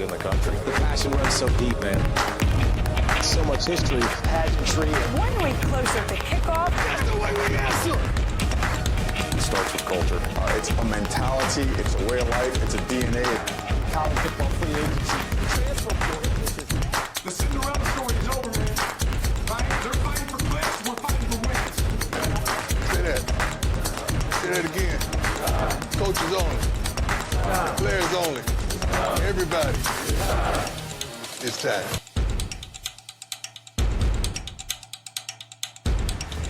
in the country. The passion runs so deep, man. So much history, pageantry. 1 week closer to kickoff. That's the way we answer. It starts with culture. It's a mentality, it's a way of life, it's a DNA. College football free agency. Transfer portal. The Cinderella story is over, man. They're fighting for clicks, we're fighting for wins. Say that. Say that again. Coaches only. Players only. Everybody. It's time.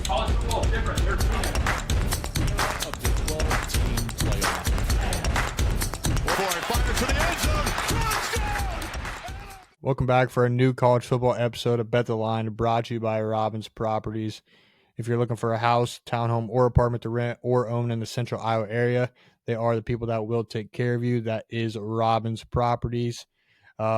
College football is different. They're of the 12-team playoff. Fires to the end zone. Touchdown! Welcome back for a new college football episode of Bet the Line, brought to you by Robbins Properties. If you're looking for a house, townhome, or apartment to rent or own in the central Iowa area, they are the people that will take care of you. That is Robbins Properties.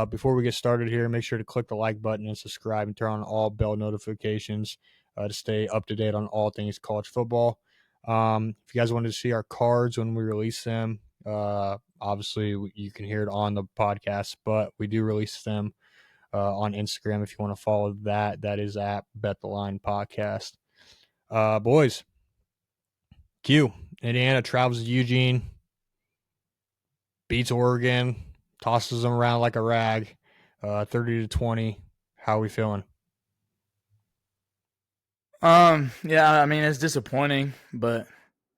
Before we get started here, make sure to click the like button and subscribe and turn on all bell notifications to stay up to date on all things college football. If you guys wanted to see our cards when we release them, obviously you can hear it on the podcast, but we do release them on Instagram. If you want to follow that is at Bet the Line Podcast. Boys, Q, Indiana travels to Eugene, beats Oregon, tosses them around like a rag, 30-20. How are we feeling? Yeah, I mean, it's disappointing, but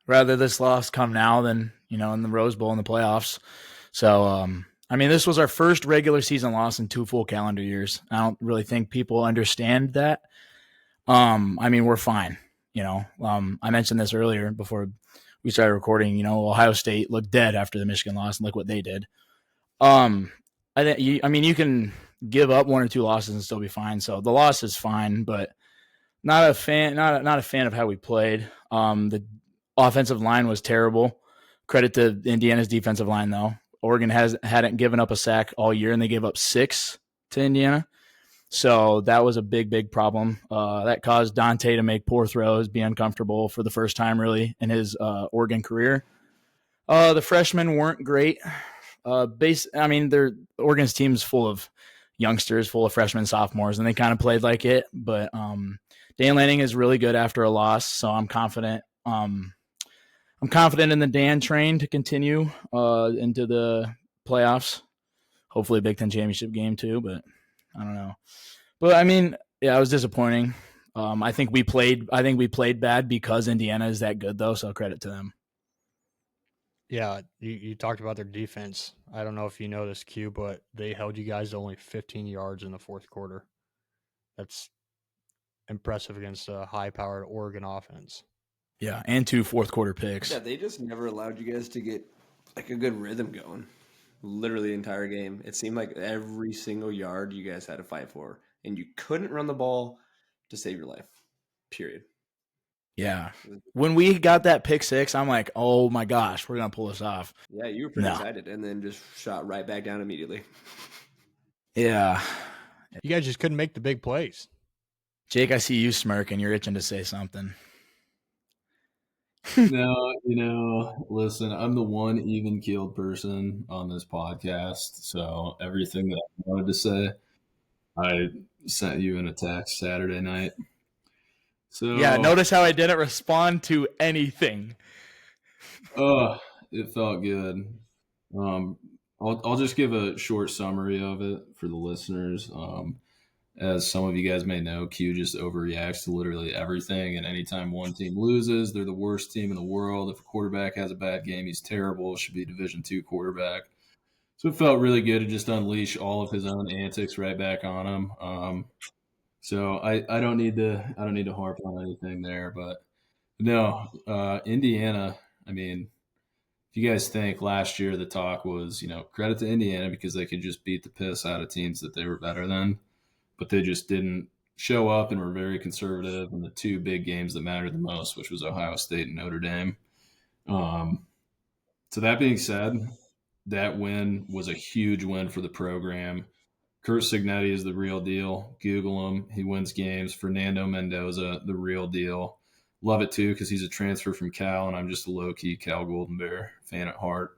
rather this loss come now than, in the Rose Bowl in the playoffs. So, I mean, this was our first regular season loss in 2 full calendar years. I don't really think people understand that. I mean, we're fine. I mentioned this earlier before we started recording. Ohio State looked dead after the Michigan loss, and look what they did. I think you can give up 1 or 2 losses and still be fine. So the loss is fine, but not a fan of how we played. The offensive line was terrible. Credit to Indiana's defensive line, though. Oregon hadn't given up a sack all year, and they gave up 6 to Indiana. So that was a big, big problem. That caused Dante to make poor throws, be uncomfortable for the first time really in his Oregon career. The freshmen weren't great. Oregon's team is full of youngsters, full of freshmen, sophomores, and they kind of played like it. But Dan Lanning is really good after a loss, so I'm confident. I'm confident in the Dan train to continue into the playoffs. Hopefully, a Big Ten championship game too, but I don't know. But I mean, yeah, it was disappointing. I think we played bad because Indiana is that good, though. So credit to them. Yeah, you talked about their defense. I don't know if you know this, Q, but they held you guys to only 15 yards in the fourth quarter. That's impressive against a high-powered Oregon offense. Yeah, and 2 fourth-quarter picks. Yeah, they just never allowed you guys to get like a good rhythm going. Literally the entire game. It seemed like every single yard you guys had to fight for, and you couldn't run the ball to save your life. Period. Yeah. When we got that pick 6, I'm like, oh my gosh, we're going to pull this off. Yeah, you were pretty excited, and then just shot right back down immediately. Yeah. You guys just couldn't make the big plays. Jake, I see you smirking. You're itching to say something. No, listen, I'm the one even-keeled person on this podcast, so everything that I wanted to say, I sent you in a text Saturday night. So yeah, notice how I didn't respond to anything. It felt good. I'll just give a short summary of it for the listeners. As some of you guys may know, Q just overreacts to literally everything. And anytime one team loses, they're the worst team in the world. If a quarterback has a bad game, he's terrible. Should be a Division II quarterback. So it felt really good to just unleash all of his own antics right back on him. So I don't need to harp on anything there. But no, Indiana. I mean, if you guys think last year the talk was, credit to Indiana because they could just beat the piss out of teams that they were better than. But they just didn't show up and were very conservative in the 2 big games that mattered the most, which was Ohio State and Notre Dame. So that being said, that win was a huge win for the program. Kurt Cignetti is the real deal. Google him. He wins games. Fernando Mendoza, the real deal. Love it, too, because he's a transfer from Cal, and I'm just a low-key Cal Golden Bear fan at heart.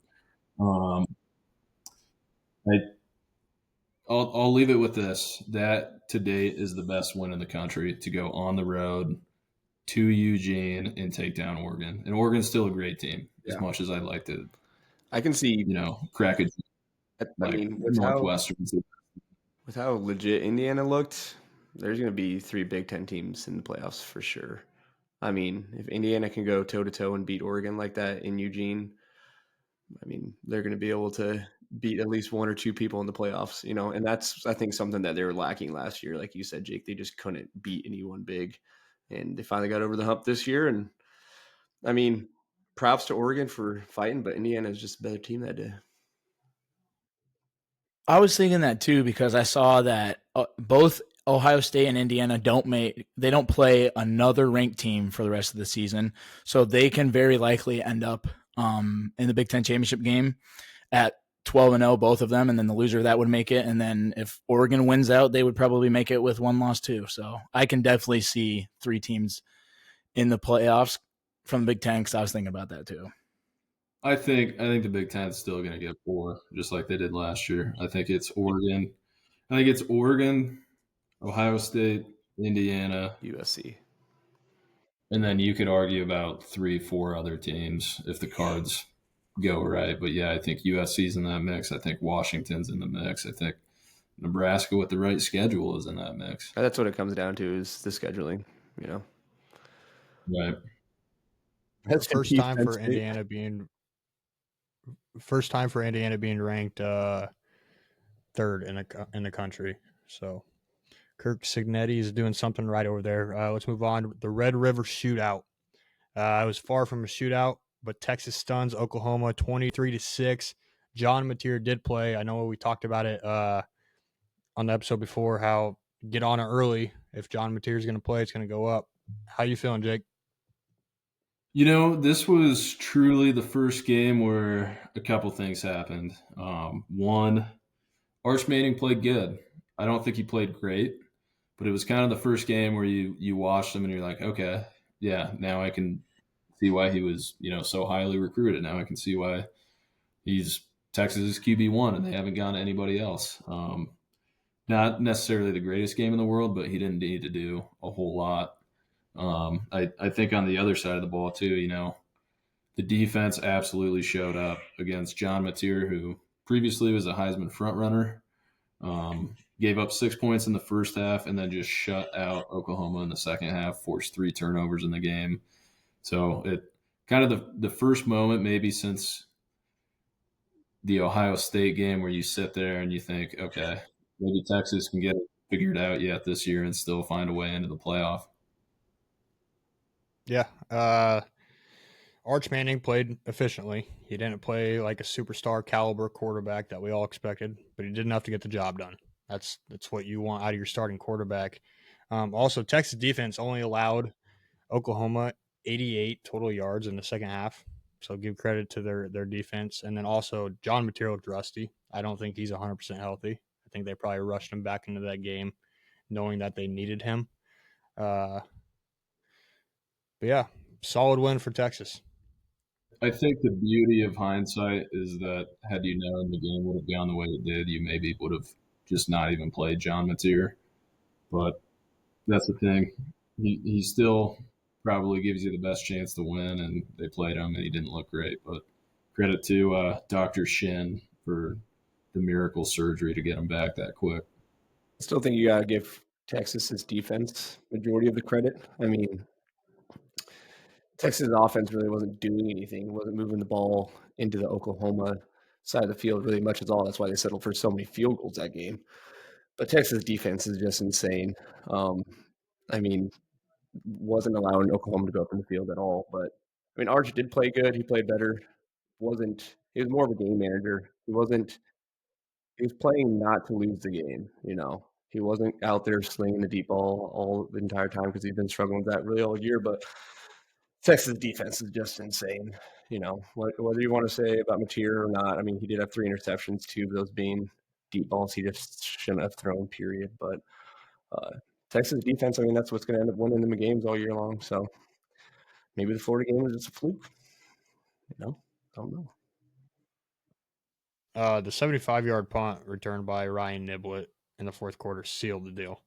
I'll leave it with this. That to date is the best win in the country to go on the road to Eugene and take down Oregon. And Oregon's still a great team, as much as I'd like to, I can see. crack it I like mean, Northwestern. with how legit Indiana looked, there's going to be 3 Big Ten teams in the playoffs for sure. I mean, if Indiana can go toe to toe and beat Oregon like that in Eugene, I mean, they're going to be able to beat at least 1 or 2 people in the playoffs, and that's, I think, something that they were lacking last year. Like you said, Jake, they just couldn't beat anyone big, and they finally got over the hump this year. And I mean, props to Oregon for fighting, but Indiana is just a better team that day. I was thinking that too because I saw that both Ohio State and Indiana don't play another ranked team for the rest of the season, so they can very likely end up in the Big Ten championship game at 12-0, both of them, and then the loser of that would make it. And then if Oregon wins out, they would probably make it with 1 loss too. So I can definitely see 3 teams in the playoffs from the Big Ten because I was thinking about that too. I think the Big Ten is still going to get 4, just like they did last year. I think it's Oregon. Ohio State, Indiana, USC. And then you could argue about 3-4 other teams if the cards go right. But yeah, I think USC's in that mix. I think Washington's in the mix. I think Nebraska with the right schedule is in that mix. That's what it comes down to, is the scheduling, Right. That's first time for Indiana being ranked 3rd in the country. So Kirk Cignetti is doing something right over there. Let's move on. The Red River Shootout. It was far from a shootout, but Texas stuns Oklahoma 23-6. John Mateer did play. I know we talked about it on the episode before, how get on it early. If John Mateer is going to play, it's going to go up. How you feeling, Jake? This was truly the first game where a couple things happened. One, Arch Manning played good. I don't think he played great, but it was kind of the first game where you watched him and you're like, okay, yeah, now I can see why he was, so highly recruited. Now I can see why he's Texas QB1 and they haven't gone to anybody else. Not necessarily the greatest game in the world, but he didn't need to do a whole lot. I think on the other side of the ball too, the defense absolutely showed up against John Mateer, who previously was a Heisman frontrunner. Gave up 6 points in the first half and then just shut out Oklahoma in the second half, forced 3 turnovers in the game. So it kind of the first moment maybe since the Ohio State game where you sit there and you think, okay, maybe Texas can get it figured out yet this year and still find a way into the playoff. Yeah. Arch Manning played efficiently. He didn't play like a superstar caliber quarterback that we all expected, but he did enough to get the job done. That's what you want out of your starting quarterback. Also, Texas defense only allowed Oklahoma 88 total yards in the second half. So give credit to their defense. And then also John Mateer looked rusty. I don't think he's 100% healthy. I think they probably rushed him back into that game knowing that they needed him. But yeah, solid win for Texas. I think the beauty of hindsight is that had you known the game would have gone the way it did, you maybe would have just not even played John Mateer. But that's the thing. He still probably gives you the best chance to win, and they played him, and he didn't look great. But credit to Dr. Shin for the miracle surgery to get him back that quick. I still think you got to give Texas's defense majority of the credit. I mean, Texas offense really wasn't doing anything, wasn't moving the ball into the Oklahoma side of the field really much at all. That's why they settled for so many field goals that game. But Texas defense is just insane. I mean, wasn't allowing Oklahoma to go up in the field at all. But I mean, Arch did play good. He played better. He was more of a game manager. He was playing not to lose the game, He wasn't out there slinging the deep ball all the entire time because he's been struggling with that really all year. But Texas defense is just insane. Whether you want to say about Mateer or not, I mean, he did have 3 interceptions, 2 of those being deep balls he just shouldn't have thrown, period. But Texas defense, I mean, that's what's going to end up winning them games all year long. So maybe the Florida game was just a fluke. I don't know. The 75-yard punt returned by Ryan Niblett in the fourth quarter sealed the deal.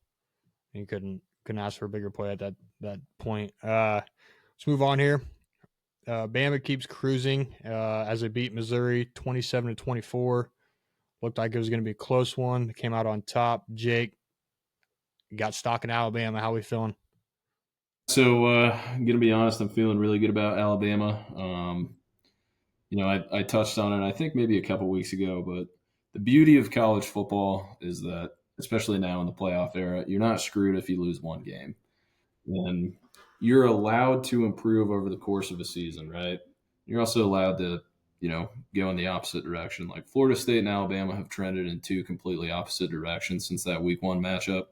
You couldn't ask for a bigger play at that point. Let's move on here. Bama keeps cruising as they beat Missouri 27-24. Looked like it was going to be a close one. They came out on top. Jake, got stock in Alabama. How we feeling? So, I'm going to be honest, I'm feeling really good about Alabama. I touched on it, I think maybe a couple weeks ago, but the beauty of college football is that, especially now in the playoff era, you're not screwed if you lose one game. And you're allowed to improve over the course of a season, right? You're also allowed to, go in the opposite direction. Like Florida State and Alabama have trended in two completely opposite directions since that week one matchup.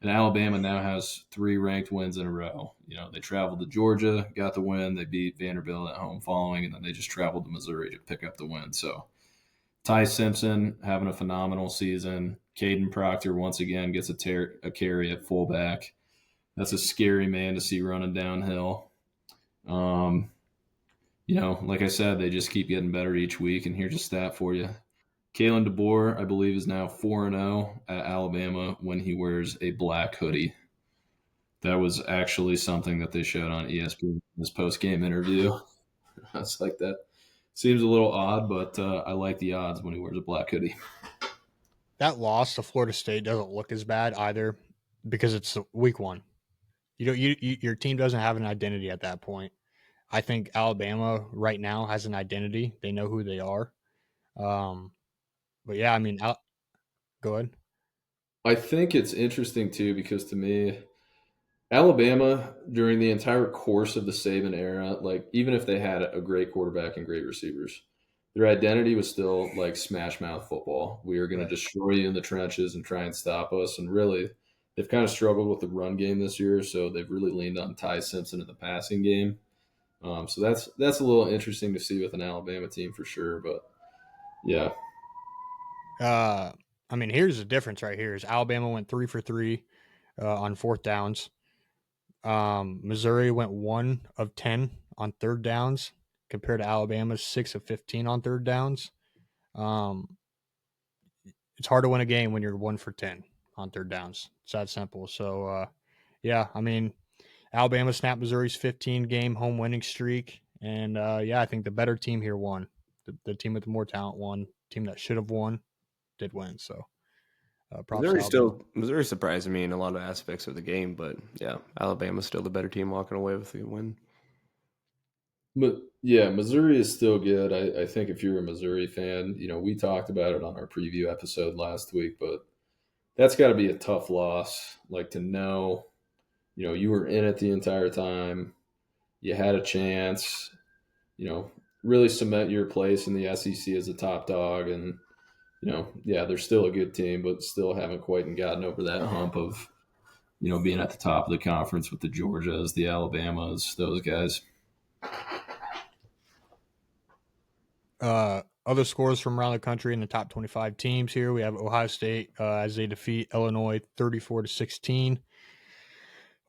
And Alabama now has 3 ranked wins in a row. They traveled to Georgia, got the win. They beat Vanderbilt at home following, and then they just traveled to Missouri to pick up the win. So Ty Simpson having a phenomenal season. Caden Proctor once again gets a carry at fullback. That's a scary man to see running downhill. Like I said, they just keep getting better each week. And here's a stat for you. Kalen DeBoer, I believe, is now 4-0 at Alabama when he wears a black hoodie. That was actually something that they showed on ESPN in this post-game interview. I was like, that seems a little odd, but I like the odds when he wears a black hoodie. That loss to Florida State doesn't look as bad either because it's week one. Your team doesn't have an identity at that point. I think Alabama right now has an identity. They know who they are. But yeah, I mean, go ahead. I think it's interesting too because to me, Alabama during the entire course of the Saban era, like even if they had a great quarterback and great receivers, their identity was still like smash mouth football. We are going to destroy you in the trenches and try and stop us. And really, they've kind of struggled with the run game this year, so they've really leaned on Ty Simpson in the passing game. So that's a little interesting to see with an Alabama team for sure. But yeah. I mean, here's the difference right here: is Alabama went 3 for 3 on fourth downs. Missouri went 1 of 10 on third downs, compared to Alabama's 6 of 15 on third downs. It's hard to win a game when you're 1 for 10 on third downs. It's that simple. So, yeah, I mean, Alabama snapped Missouri's 15-game home winning streak, and yeah, I think the better team here won. The team with the more talent won. Team that should have won did win. So, Missouri surprised me in a lot of aspects of the game, but yeah, Alabama's still the better team walking away with the win. But yeah, Missouri is still good. I think if you're a Missouri fan, we talked about it on our preview episode last week, but that's got to be a tough loss. Like to know, you were in it the entire time, you had a chance, really cement your place in the SEC as a top dog, and yeah, they're still a good team, but still haven't quite gotten over that hump of being at the top of the conference with the Georgias, the Alabamas, those guys. Other scores from around the country in the top 25 teams here. We have Ohio State as they defeat Illinois 34-16.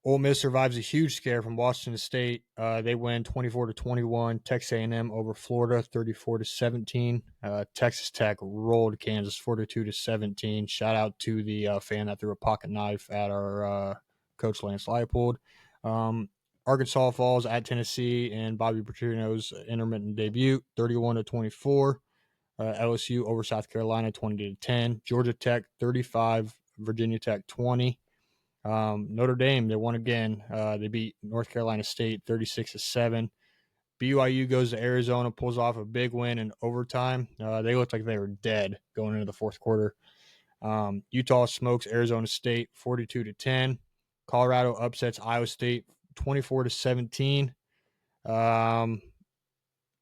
Ole Miss survives a huge scare from Washington State. They win 24-21. Texas A&M over Florida 34-17. Texas Tech rolled Kansas 42-17. Shout out to the fan that threw a pocket knife at our coach Lance Leipold. Arkansas falls at Tennessee and Bobby Petrino's intermittent debut 31-24. LSU over South Carolina 20-10. Georgia Tech 35. Virginia Tech 20. Notre Dame, they won again. They beat North Carolina State 36-7. BYU goes to Arizona, pulls off a big win in overtime. They looked like they were dead going into the fourth quarter. Utah smokes Arizona State 42-10. Colorado upsets Iowa State 24-17.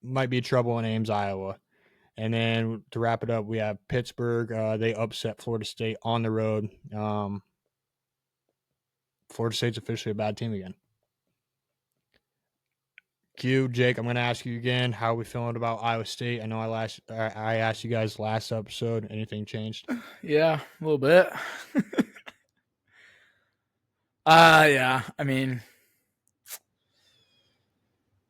Might be trouble in Ames, Iowa. And then to wrap it up, we have Pittsburgh. They upset Florida State on the road. Florida State's officially a bad team again. Jake, I'm going to ask you again, how are we feeling about Iowa State? I know I asked you guys last episode. Anything changed? Yeah, a little bit. Yeah, I mean,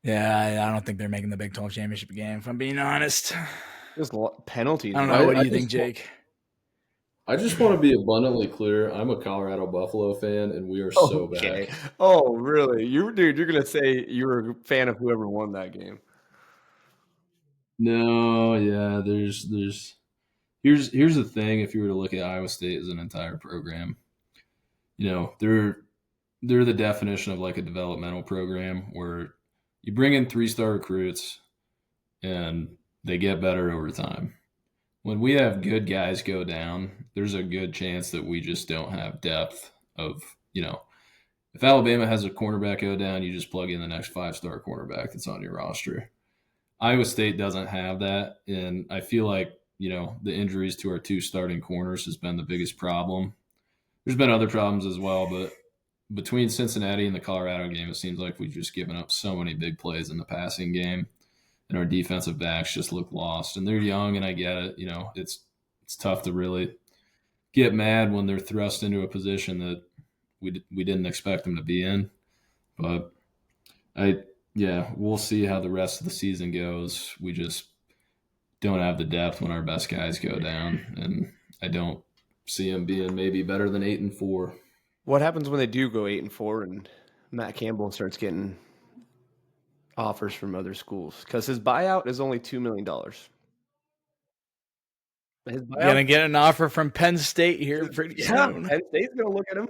yeah, I don't think they're making the Big 12 championship game, if I'm being honest. Just penalties. I don't know. What do you just think, Jake? I just want to be abundantly clear. I'm a Colorado Buffalo fan, and we are so bad. Oh, really? Dude, you're gonna say you were a fan of whoever won that game. No, yeah. Here's the thing. If you were to look at Iowa State as an entire program, they're the definition of like a developmental program where you bring in 3-star recruits and they get better over time. When we have good guys go down, there's a good chance that we just don't have depth of, if Alabama has a cornerback go down, you just plug in the next 5-star cornerback that's on your roster. Iowa State doesn't have that. And I feel like, the injuries to our 2 starting corners has been the biggest problem. There's been other problems as well, but between Cincinnati and the Colorado game, it seems like we've just given up so many big plays in the passing game. And our defensive backs just look lost. And they're young, and I get it. It's tough to really get mad when they're thrust into a position that we didn't expect them to be in. But we'll see how the rest of the season goes. We just don't have the depth when our best guys go down, and I don't see them being maybe better than 8-4. What happens when they do go 8-4 and Matt Campbell starts getting offers from other schools? Because his buyout is only $2 million. His buyout, Gonna get an offer from Penn State here pretty soon. Penn State's gonna look at him.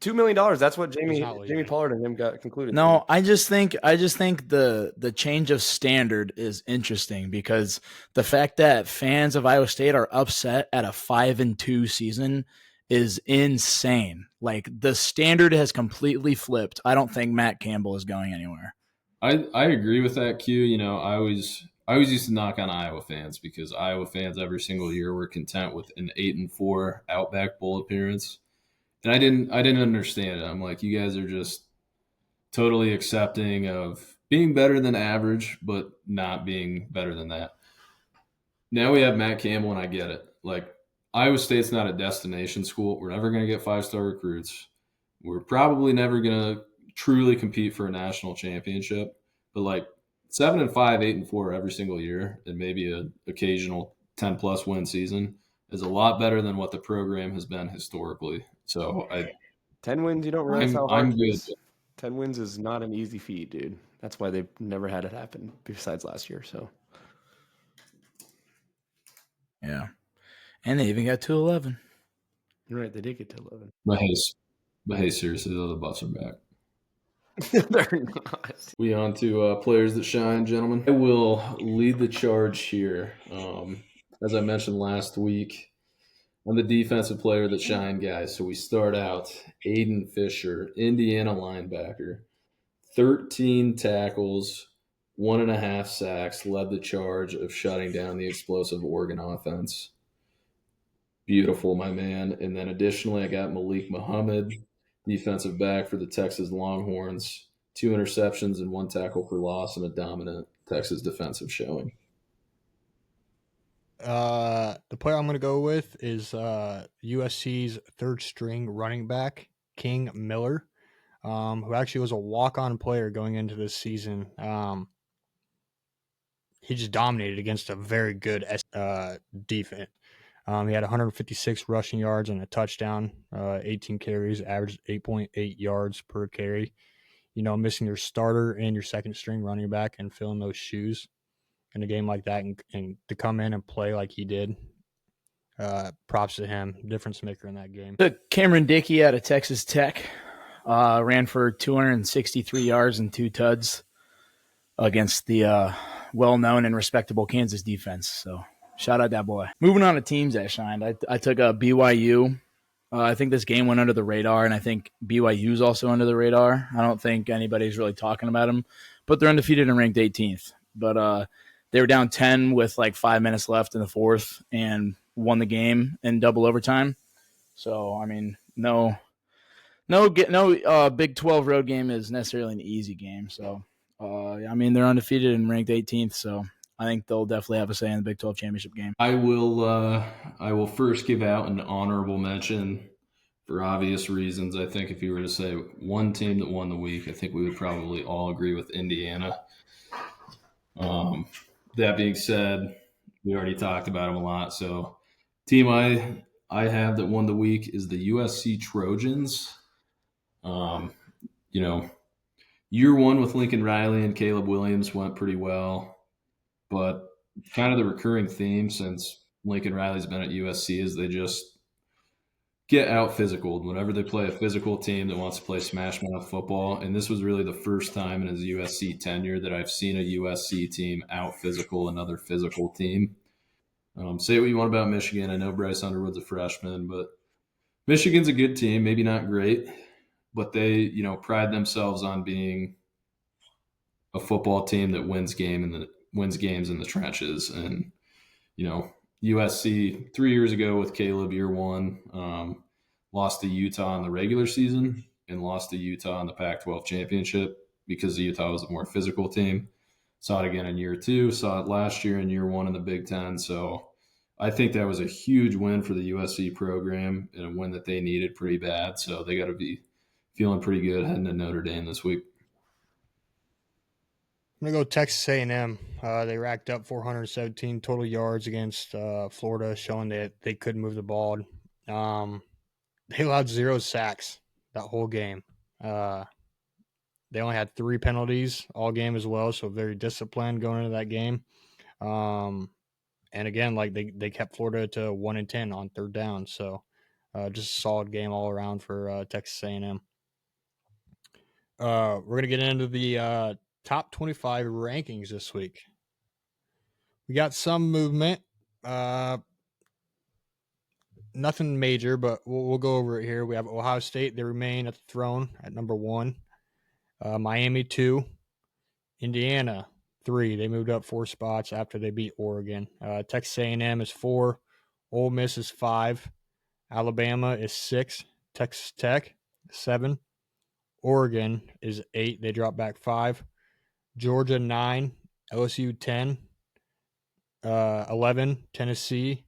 $2 million. That's what Jamie Pollard and him got concluded. No, I just think the change of standard is interesting because the fact that fans of Iowa State are upset at a 5-2 season is insane. Like the standard has completely flipped. I don't think Matt Campbell is going anywhere. I agree with that, Q. I always used to knock on Iowa fans because Iowa fans every single year were content with an 8-4 Outback Bowl appearance. And I didn't understand it. I'm like, you guys are just totally accepting of being better than average, but not being better than that. Now we have Matt Campbell, and I get it. Like, Iowa State's not a destination school. We're never going to get 5-star recruits. We're probably never going to truly compete for a national championship. But like 7-5, 8-4 every single year, and maybe an occasional 10+ win season is a lot better than what the program has been historically. So 10 wins, you don't realize how hard I'm it good. is. 10 wins is not an easy feat, dude. That's why they've never had it happen besides last year. So yeah, and they even got to 11. You're right, they did get to 11. But hey, seriously, though, the Buffs are back. They're not. We on to players that shine, gentlemen. I will lead the charge here. As I mentioned last week, I'm the defensive player that shine, guys. So we start out Aiden Fisher, Indiana linebacker, 13 tackles, 1.5 sacks, led the charge of shutting down the explosive Oregon offense. Beautiful, my man. And then additionally, I got Malik Muhammad, defensive back for the Texas Longhorns, 2 interceptions and 1 tackle for loss, and a dominant Texas defensive showing. The player I'm going to go with is USC's third-string running back, King Miller, who actually was a walk-on player going into this season. He just dominated against a very good defense. He had 156 rushing yards and a touchdown, 18 carries, averaged 8.8 yards per carry. Missing your starter and your second-string running back and filling those shoes in a game like that and to come in and play like he did, props to him, difference maker in that game. Took Cameron Dickey out of Texas Tech, ran for 263 yards and 2 tuds against the well-known and respectable Kansas defense. So shout out that boy. Moving on to teams that shined, I took a BYU. I think this game went under the radar, and I think BYU's also under the radar. I don't think anybody's really talking about them, but they're undefeated and ranked 18th. But they were down 10 with like 5 minutes left in the fourth and won the game in double overtime. So, I mean, no Big 12 road game is necessarily an easy game. So, I mean, they're undefeated and ranked 18th. So I think they'll definitely have a say in the Big 12 championship game. I will first give out an honorable mention for obvious reasons. I think if you were to say one team that won the week, I think we would probably all agree with Indiana. That being said, We already talked about them a lot. So, team I have that won the week is the USC Trojans. Um, you know, year one with Lincoln Riley and Caleb Williams went pretty well, but kind of the recurring theme since Lincoln Riley's been at USC is they just get out physical whenever they play a physical team that wants to play smash mouth football. And this was really the first time in his USC tenure that I've seen a USC team out physical another physical team. Say what you want about Michigan. I know Bryce Underwood's a freshman, but Michigan's a good team, maybe not great, but they, pride themselves on being a football team that wins games in the trenches. And USC 3 years ago with Caleb, year one, lost to Utah in the regular season and lost to Utah in the Pac-12 championship because Utah was a more physical team. Saw it again in year two, saw it last year in year one in the Big Ten. So I think that was a huge win for the USC program and a win that they needed pretty bad. So they got to be feeling pretty good heading to Notre Dame this week. I'm gonna go Texas A&M. They racked up 417 total yards against Florida, showing that they could move the ball. They allowed 0 sacks that whole game. They only had 3 penalties all game as well, so very disciplined going into that game. And again, like they kept Florida to 1-10 on third down. So just a solid game all around for Texas A&M. We're gonna get into the top 25 rankings this week. We got some movement. Nothing major, but we'll go over it here. We have Ohio State. They remain at the throne at number 1. Miami 2. Indiana 3. They moved up 4 spots after they beat Oregon. Texas A&M is 4. Ole Miss is 5. Alabama is 6. Texas Tech 7. Oregon is 8. They drop back 5. Georgia 9. LSU 10. 11. Tennessee.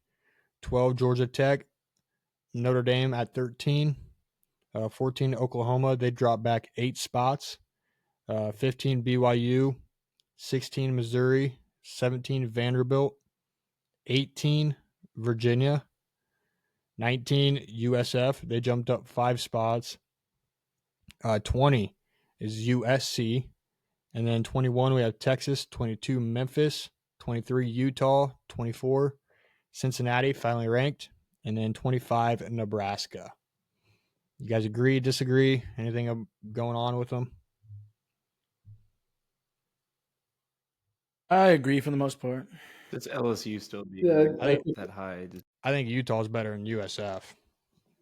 12. Georgia Tech. Notre Dame at 13. 14. Oklahoma. They drop back 8 spots. 15. BYU. 16. Missouri. 17. Vanderbilt. 18. Virginia. 19. USF. They jumped up 5 spots. 20 is USC. And then 21, we have Texas. 22, Memphis. 23, Utah. 24, Cincinnati, finally ranked. And then 25, Nebraska. You guys agree, disagree? Anything going on with them? I agree for the most part. Does LSU still be that high? I think Utah's better than USF.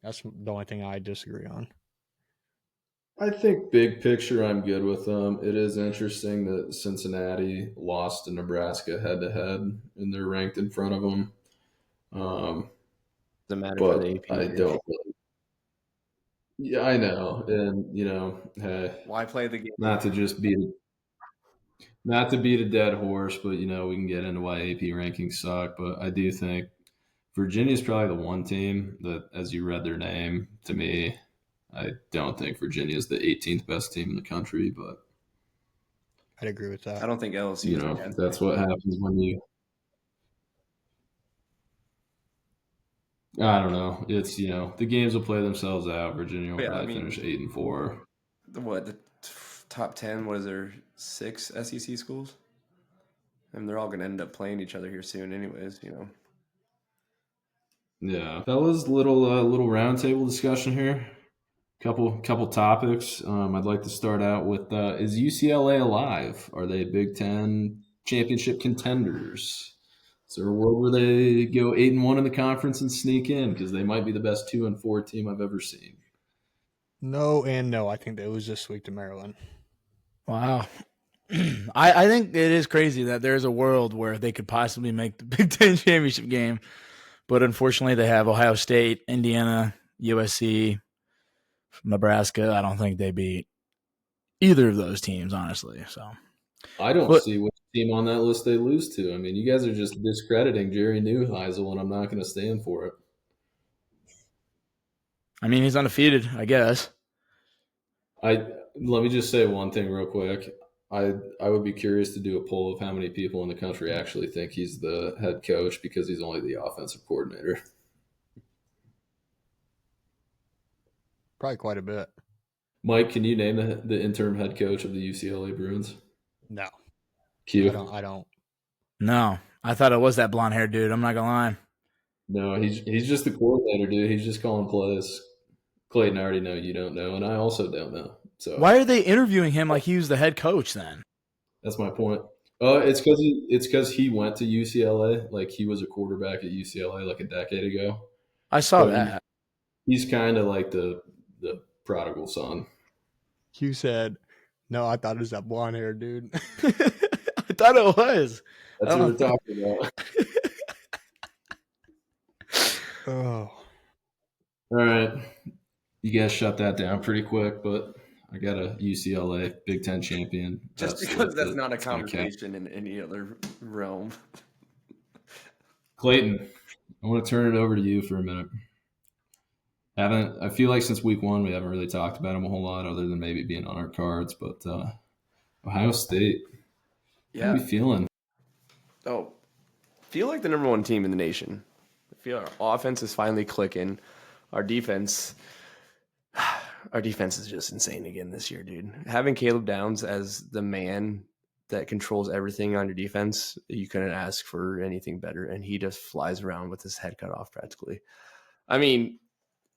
That's the only thing I disagree on. I think big picture, I'm good with them. It is interesting that Cincinnati lost to Nebraska head to head, and they're ranked in front of them. Doesn't matter but for the AP. I don't. Yeah, I know, and hey, why play the game? Not to beat a dead horse, but we can get into why AP rankings suck. But I do think Virginia's probably the one team that, as you read their name, to me, I don't think Virginia is the 18th best team in the country, but I'd agree with that. I don't think LSU. That's what happens when you. I don't know. It's the games will play themselves out. Virginia will probably finish 8-4. The top 10? What is there? 6 SEC schools, and they're all going to end up playing each other here soon, anyways. Yeah, fellas, little roundtable discussion here. Couple topics. I'd like to start out with: is UCLA alive? Are they Big Ten championship contenders? Is there a world where they go 8-1 in the conference and sneak in because they might be the best 2-4 team I've ever seen? No and no. I think they lose this week to Maryland. Wow. I think it is crazy that there's a world where they could possibly make the Big Ten championship game, but unfortunately they have Ohio State, Indiana, USC, Nebraska. I don't think they beat either of those teams, honestly. So I don't see which team on that list they lose to. I mean, you guys are just discrediting Jerry Neuheisel, and I'm not going to stand for it. I mean, he's undefeated, I guess. Let me just say one thing real quick. I would be curious to do a poll of how many people in the country actually think he's the head coach because he's only the offensive coordinator. Probably quite a bit. Mike, can you name the interim head coach of the UCLA Bruins? No. Q. I don't. No, I thought it was that blonde haired dude. I'm not gonna lie. No, he's just the coordinator, dude. He's just calling plays. Clayton, I already know you don't know, and I also don't know. So Why are they interviewing him like he was the head coach then? that's my point. It's because he went to UCLA. Like he was a quarterback at UCLA like a decade ago. I saw So that. He's kind of like the prodigal son. Q said, no, I thought it was that blonde hair dude. I thought it was. That's what we're talking about. Oh. All right. You guys shut that down pretty quick, but I got a UCLA Big Ten champion. Just because that's not a conversation in any other realm. Clayton, I want to turn it over to you for a minute. I feel like since week 1 we haven't really talked about them a whole lot, other than maybe being on our cards. But Ohio State, how are we feeling? Oh, feel like the number 1 team in the nation. I feel our offense is finally clicking. Our defense is just insane again this year, dude. Having Caleb Downs as the man that controls everything on your defense, you couldn't ask for anything better. And he just flies around with his head cut off practically. I mean,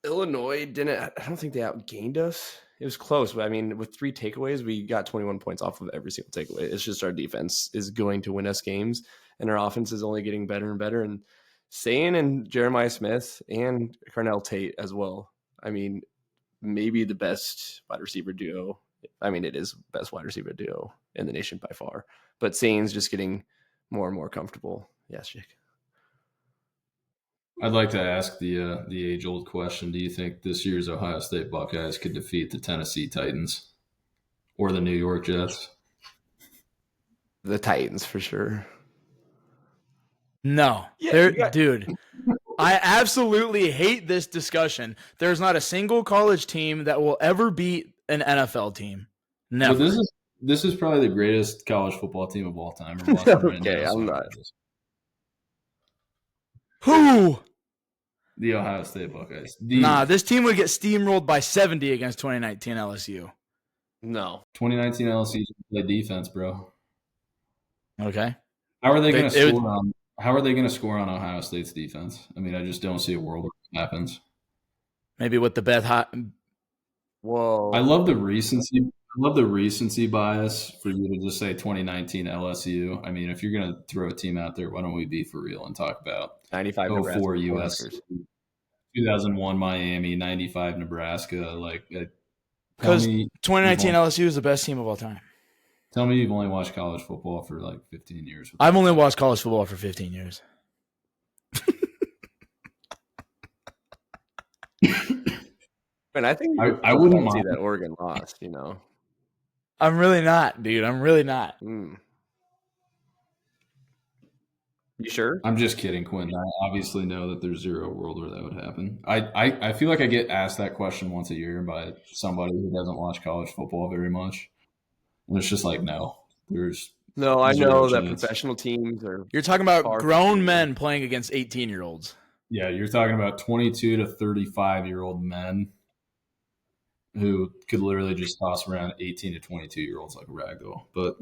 Illinois I don't think they outgained us. It was close, but I mean, with 3 takeaways, we got 21 points off of every single takeaway. It's just our defense is going to win us games, and our offense is only getting better and better. And Sayin and Jeremiah Smith and Carnell Tate as well. I mean, maybe the best wide receiver duo. I mean, it is best wide receiver duo in the nation by far. But Sayin's just getting more and more comfortable. Yes, Jake. I'd like to ask the age-old question. Do you think this year's Ohio State Buckeyes could defeat the Tennessee Titans or the New York Jets? The Titans, for sure. No. Dude, I absolutely hate this discussion. There's not a single college team that will ever beat an NFL team. Never. Well, this is probably the greatest college football team of all time. Okay, I'm not. Who? The Ohio State Buckeyes. This team would get steamrolled by 70 against 2019 LSU. No. 2019 LSU play defense, bro. Okay. How are they going to score on Ohio State's defense? I mean, I just don't see a world where it happens. Maybe with the Beth Hot. Whoa. I love the recency bias for you to just say 2019 LSU. I mean, if you're going to throw a team out there, why don't we be for real and talk about 95 04 US, 2001 Miami, 95 Nebraska. Because 2019 LSU is the best team of all time. Tell me you've only watched college football for 15 years. I've only watched college football for 15 years. And I think I wouldn't mind that Oregon lost, you know. I'm really not, dude. I'm really not. You sure? I'm just kidding, Quinn. I obviously know that there's zero world where that would happen. I feel like I get asked that question once a year by somebody who doesn't watch college football very much. And it's just like, no. No, I know that professional teams are. You're talking about grown men playing against 18-year-olds. Yeah, you're talking about 22 to 35-year-old men who could literally just toss around 18 to 22-year-olds like a ragdoll. But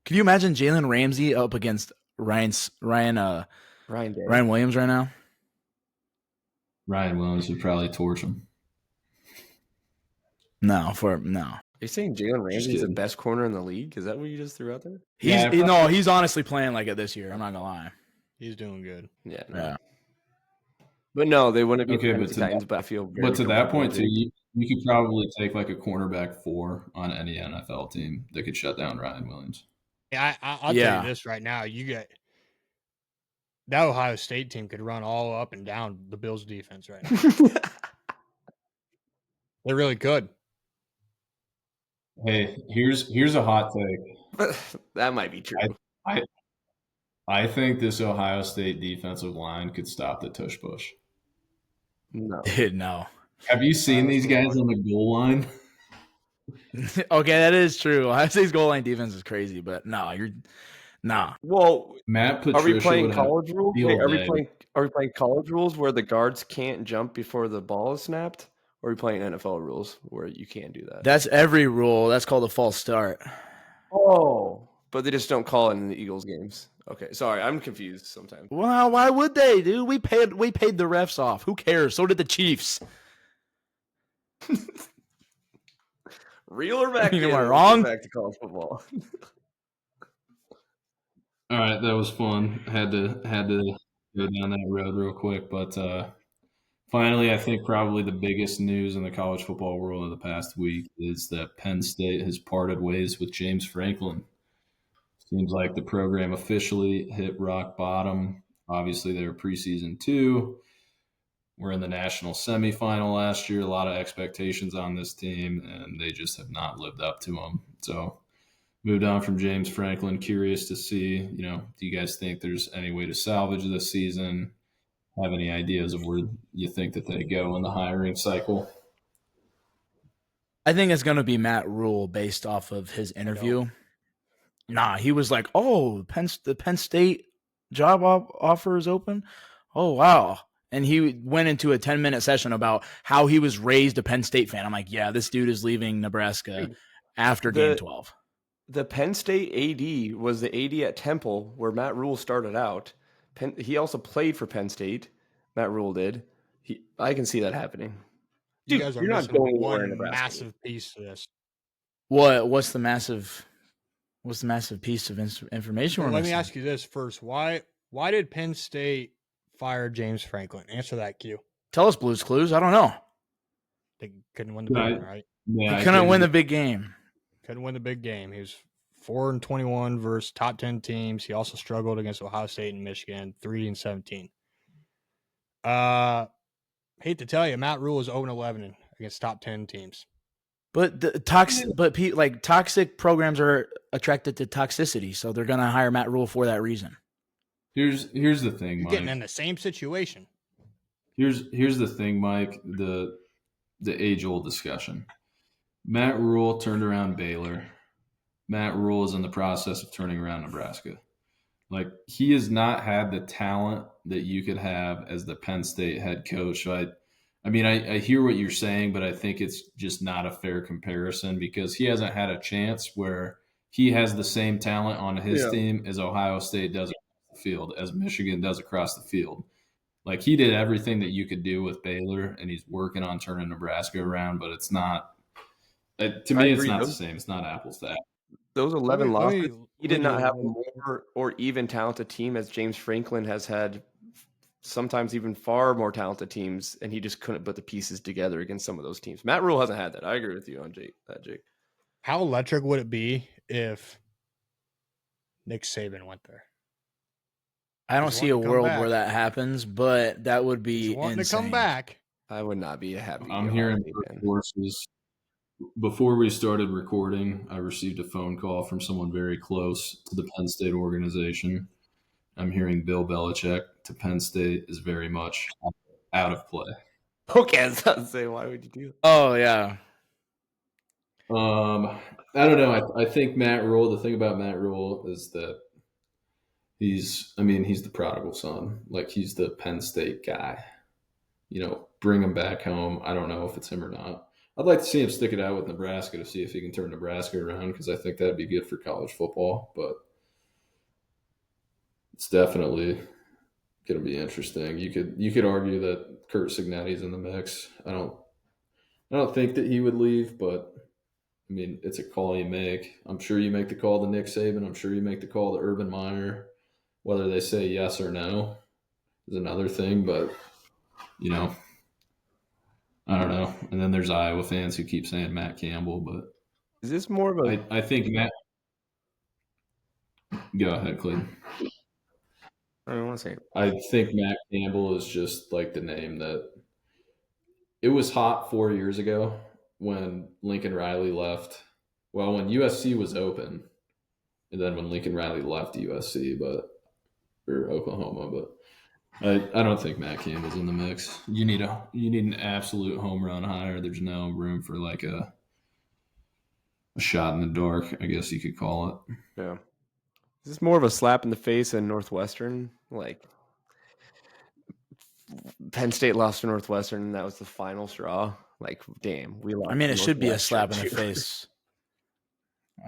can you imagine Jalen Ramsey up against Ryan Williams right now? Ryan Williams would probably torch him. No. Are you saying Jalen Ramsey is the best corner in the league? Is that what you just threw out there? He's honestly playing like it this year. I'm not gonna lie. He's doing good. Yeah. No. Yeah. But no, they wouldn't be Okay, the Titans, but I feel But to that point, too, you could probably take like a cornerback 4 on any NFL team that could shut down Ryan Williams. Yeah, I'll tell you this right now. You get that Ohio State team could run all up and down the Bills' defense right now. They really could. Hey, here's a hot take. That might be true. I think this Ohio State defensive line could stop the tush push. No. No. Have you seen these guys on the goal line? Okay, that is true. Ohio State's goal line defense is crazy, but no, nah. Well, Matt are we Patricia playing would have college rules? field Wait, day. are we playing college rules where the guards can't jump before the ball is snapped? Or are we playing NFL rules where you can't do that? That's every rule. That's called a false start. Oh, but they just don't call it in the Eagles games. Okay, sorry, I'm confused sometimes. Well, why would they, dude? We paid the refs off. Who cares? So did the Chiefs. Reel her back in. Am I Let's wrong? get back to college football. All right, that was fun. Had to go down that road real quick, but finally, I think probably the biggest news in the college football world of the past week is that Penn State has parted ways with James Franklin. Seems like the program officially hit rock bottom. Obviously, they were preseason 2. We're in the national semifinal last year. A lot of expectations on this team, and they just have not lived up to them. So, moved on from James Franklin. Curious to see, do you guys think there's any way to salvage this season? Have any ideas of where you think that they go in the hiring cycle? I think it's going to be Matt Rule based off of his interview. Nah, he was like, "Oh, the Penn State job offer is open. Oh, wow." And he went into a 10-minute session about how he was raised a Penn State fan. I'm like, yeah, this dude is leaving Nebraska after game 12. The Penn State AD was the AD at Temple where Matt Rule started out. He also played for Penn State. Matt Rule did. I can see that happening. You Dude, guys are you're not missing going anywhere in one Nebraska. massive piece to this. What's the massive piece of information? Well, let me ask you this first. Why did Penn State fire James Franklin? Answer that, Q. Tell us, Blues Clues. I don't know. They couldn't win the big one, right? Yeah, he couldn't win the big game. Couldn't win the big game. He was 4-21 versus top 10 teams. He also struggled against Ohio State and Michigan, 3-17. Hate to tell you, Matt Rule is 0-11 against top 10 teams. But toxic programs are attracted to toxicity, so they're going to hire Matt Rule for that reason. Here's the thing, You're Mike. getting in the same situation. Here's the thing, Mike. The age-old discussion. Matt Rule turned around Baylor. Matt Rule is in the process of turning around Nebraska. Like, he has not had the talent that you could have as the Penn State head coach. So I hear what you're saying, but I think it's just not a fair comparison because he hasn't had a chance where he has the same talent on his team as Ohio State does across the field, as Michigan does across the field. Like, he did everything that you could do with Baylor, and he's working on turning Nebraska around, but it's not – to me, it's not the same. It's not apples to apples. Those 11 losses, he did not have a more or even talented team as James Franklin has had sometimes even far more talented teams, and he just couldn't put the pieces together against some of those teams. Matt Rule hasn't had that. I agree with you on Jake. How electric would it be if Nick Saban went there? I don't see a world where that happens, but that would be insane. To come back. I would not be happy. I'm hearing forces. Before we started recording, I received a phone call from someone very close to the Penn State organization. I'm hearing Bill Belichick to Penn State is very much out of play. Okay, I was about to say, why would you do that? Oh, yeah. I don't know. I think Matt Rule, the thing about Matt Rule is that he's the prodigal son. Like, he's the Penn State guy. Bring him back home. I don't know if it's him or not. I'd like to see him stick it out with Nebraska to see if he can turn Nebraska around because I think that'd be good for college football. But it's definitely going to be interesting. You could argue that Kurt Cignetti's in the mix. I don't think that he would leave, but I mean, it's a call you make. I'm sure you make the call to Nick Saban. I'm sure you make the call to Urban Meyer. Whether they say yes or no is another thing, but I don't know. And then there's Iowa fans who keep saying Matt Campbell, but is this more of a? I think Matt. Go ahead, Clayton. I don't want to say. I think Matt Campbell is just like the name that. It was hot 4 years ago when Lincoln Riley left. Well, when USC was open, and then when Lincoln Riley left USC, or Oklahoma, but. I don't think Matt Campbell's in the mix. You need an absolute home run hire. There's no room for like a a shot in the dark, I guess you could call it. Yeah. Is this more of a slap in the face than Northwestern? Like Penn State lost to Northwestern, and that was the final straw. Like, damn, we lost. I mean, to it should be a slap in Northwestern, the too. face.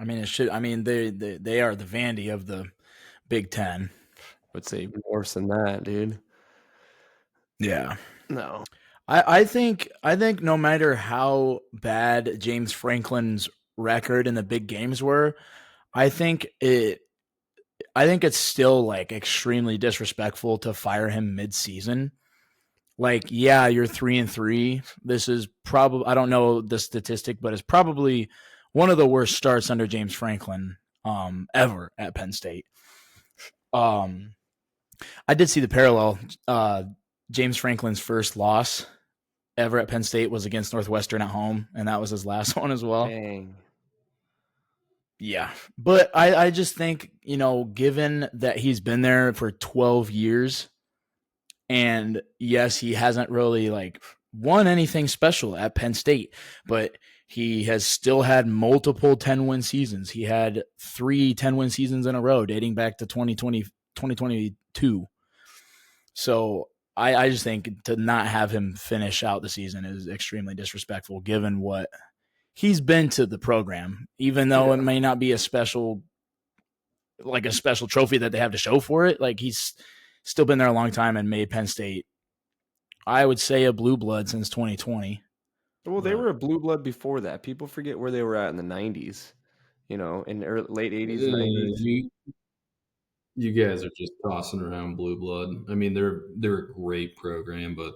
I mean, it should. I mean, they are the Vandy of the Big Ten. I would say even worse than that, dude. Yeah. No. I think no matter how bad James Franklin's record in the big games were, I think it's still like extremely disrespectful to fire him mid-season. Like, yeah, you're 3-3. This is probably, I don't know the statistic, but it's probably one of the worst starts under James Franklin ever at Penn State. I did see the parallel. James Franklin's first loss ever at Penn State was against Northwestern at home, and that was his last one as well. Dang. Yeah. But I just think, given that he's been there for 12 years, and yes, he hasn't really like won anything special at Penn State, but he has still had multiple 10-win seasons. He had 3 10-win seasons in a row dating back to 2022. So I just think to not have him finish out the season is extremely disrespectful given what he's been to the program, even though it may not be a special trophy that they have to show for it. Like, he's still been there a long time and made Penn State, I would say, a blue blood since 2020. Well, they were a blue blood before that. People forget where they were at in the 90s, in the late 80s, 90s. You guys are just tossing around blue blood. I mean, they're a great program, but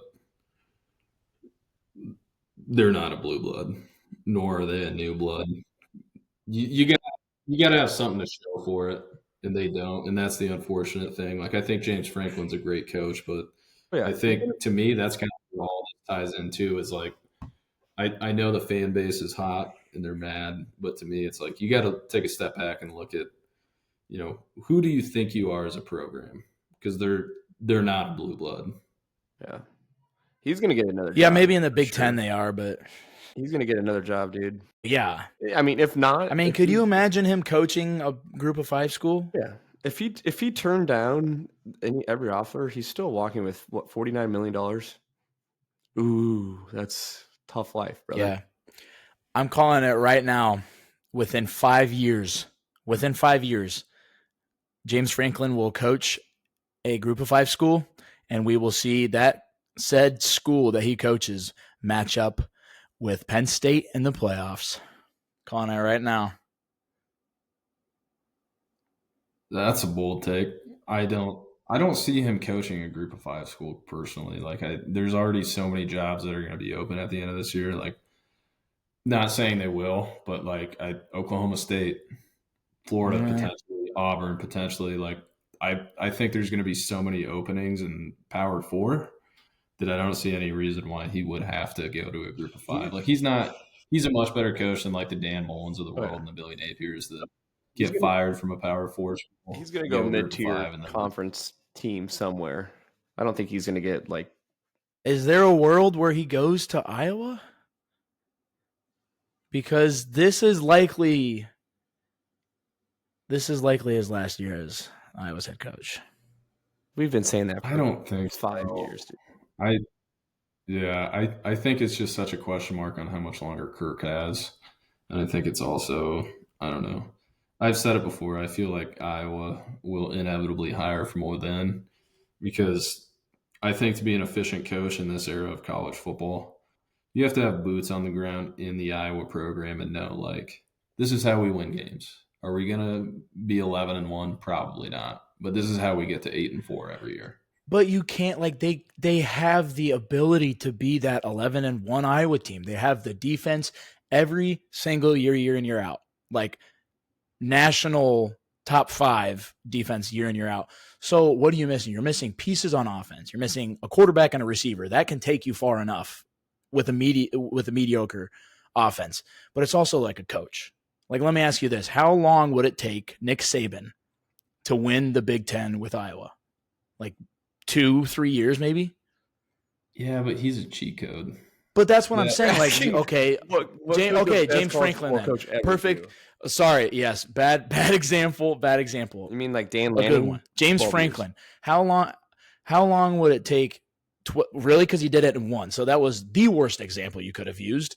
they're not a blue blood, nor are they a new blood. You got to have something to show for it, and they don't, and that's the unfortunate thing. Like, I think James Franklin's a great coach, but I think to me that's kind of what all this ties into is like I know the fan base is hot and they're mad, but to me it's like you got to take a step back and look at who do you think you are as a program, because they're not blue blood. Yeah. He's going to get another job. Yeah, maybe in the Big Ten they are, but he's going to get another job, dude. Yeah. I mean, if not, could you imagine him coaching a Group of 5 school? Yeah. If he turned down every offer, he's still walking with what, $49 million? Ooh, that's tough life, brother. Yeah. I'm calling it right now. Within 5 years, James Franklin will coach a Group of 5 school, and we will see that said school that he coaches match up with Penn State in the playoffs. Calling it right now. That's a bold take. I don't see him coaching a Group of 5 school personally. Like, there's already so many jobs that are going to be open at the end of this year. Like, not saying they will, but like Oklahoma State, Florida potentially, Auburn potentially. Like, I think there's going to be so many openings in Power 4 that I don't see any reason why he would have to go to a Group of 5. Like, he's a much better coach than like the Dan Mullins of the world and the Billy Napiers that get fired from a Power 4 school. He's going to go mid-tier conference team somewhere. I don't think he's going to get like. Is there a world where he goes to Iowa? Because this is likely his last year as Iowa's head coach. We've been saying that for I don't think 5 years, dude. I think it's just such a question mark on how much longer Kirk has. And I think it's also, I don't know. I've said it before. I feel like Iowa will inevitably hire from within, because I think to be an efficient coach in this era of college football, you have to have boots on the ground in the Iowa program and know, like, this is how we win games. Are we going to be 11-1? Probably not. But this is how we get to 8-4 every year. But you can't, like, they have the ability to be that 11-1 Iowa team. They have the defense every single year in, year out. Like, national top 5 defense year in, year out. So what are you missing? You're missing pieces on offense. You're missing a quarterback and a receiver. That can take you far enough with a mediocre offense. But it's also like a coach. Like, let me ask you this. How long would it take Nick Saban to win the Big Ten with Iowa? Like 2-3 years maybe? Yeah, but he's a cheat code. But that's what I'm saying. Like, okay, What James, could the best James college Franklin. football Then. coach ever Perfect. do? Sorry. Yes. Bad example. Bad example. You mean like Dan A Lanning? good one. James 12 Franklin. years. How long would it take? Really? Because he did it in one. So that was the worst example you could have used.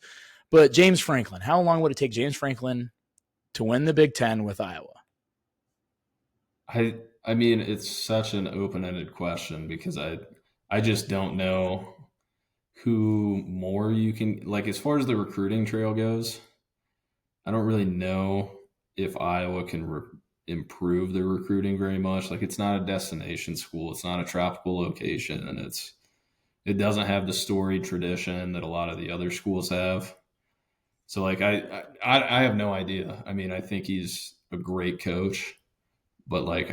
But James Franklin. How long would it take James Franklin to win the Big Ten with Iowa? I mean, it's such an open-ended question because I just don't know who more you can like as far as the recruiting trail goes. I don't really know if Iowa can improve the recruiting very much. Like, it's not a destination school, it's not a tropical location, and it doesn't have the storied tradition that a lot of the other schools have. So, like, I have no idea. I mean, I think he's a great coach, but like,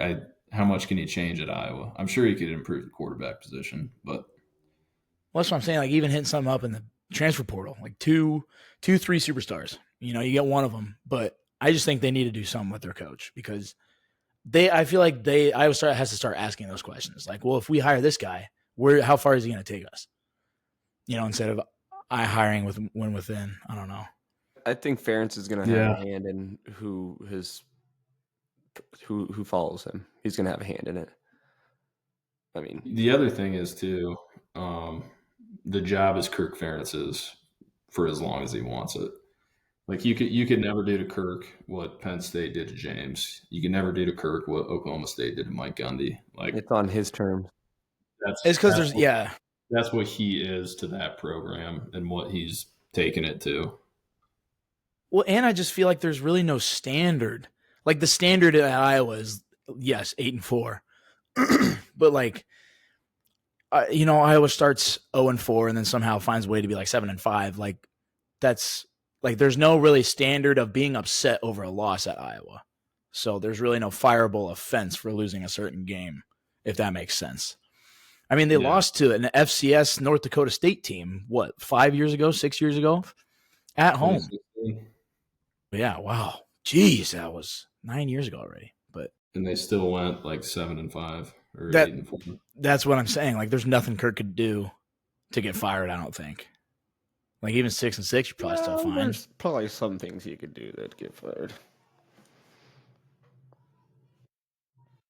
how much can he change at Iowa? I'm sure he could improve the quarterback position, but Well, that's what I'm saying. Like, even hitting something up in the transfer portal, like two, 3 superstars. You know, you get one of them, but I just think they need to do something with their coach because I feel like Iowa has to start asking those questions. Like, well, if we hire this guy, how far is he going to take us? You know, instead of hiring within. I don't know. I think Ferentz is going to have a hand in who follows him. He's going to have a hand in it. I mean, the other thing is too, the job is Kirk Ferentz's for as long as he wants it. Like, you could never do to Kirk what Penn State did to James. You can never do to Kirk what Oklahoma State did to Mike Gundy. Like, it's on his terms. It's because that's what he is to that program and what he's taken it to. Well, and I just feel like there's really no standard. Like, the standard at Iowa is, yes, 8-4, but like, Iowa starts 0-4 and then somehow finds a way to be like 7-5. Like, that's like, there's no really standard of being upset over a loss at Iowa. So there's really no fireable offense for losing a certain game, if that makes sense. I mean, they lost to an FCS North Dakota State team, 6 years ago at home. Yeah, wow. Jeez, that was 9 years ago already. And they still went like 7-5 or 8-4. That's what I'm saying. Like, there's nothing Kirk could do to get fired, I don't think. Like, even 6-6, you're probably still fine. There's probably some things you could do that get fired.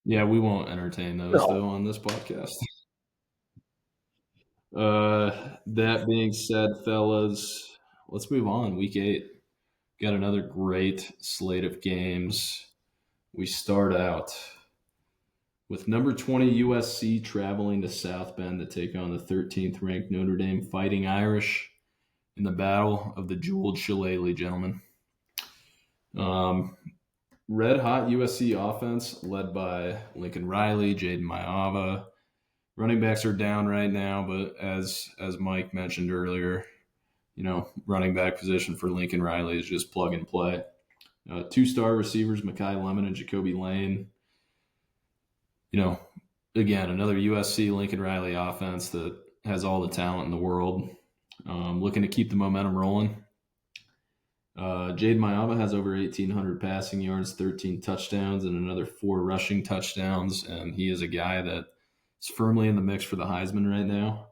Yeah, we won't entertain those though on this podcast. That being said, fellas, let's move on. Week 8. Got another great slate of games. We start out with number 20 USC traveling to South Bend to take on the 13th ranked Notre Dame Fighting Irish in the battle of the jeweled shillelagh, gentlemen. Red hot USC offense led by Lincoln Riley, Jaden Maiava. Running backs are down right now, but as Mike mentioned earlier, running back position for Lincoln Riley is just plug and play. 2-star receivers, Mekhi Lemon and Jacoby Lane. Again, another USC Lincoln Riley offense that has all the talent in the world. Looking to keep the momentum rolling. Jaden Maiava has over 1,800 passing yards, 13 touchdowns, and another 4 rushing touchdowns. And he is a guy that is firmly in the mix for the Heisman right now.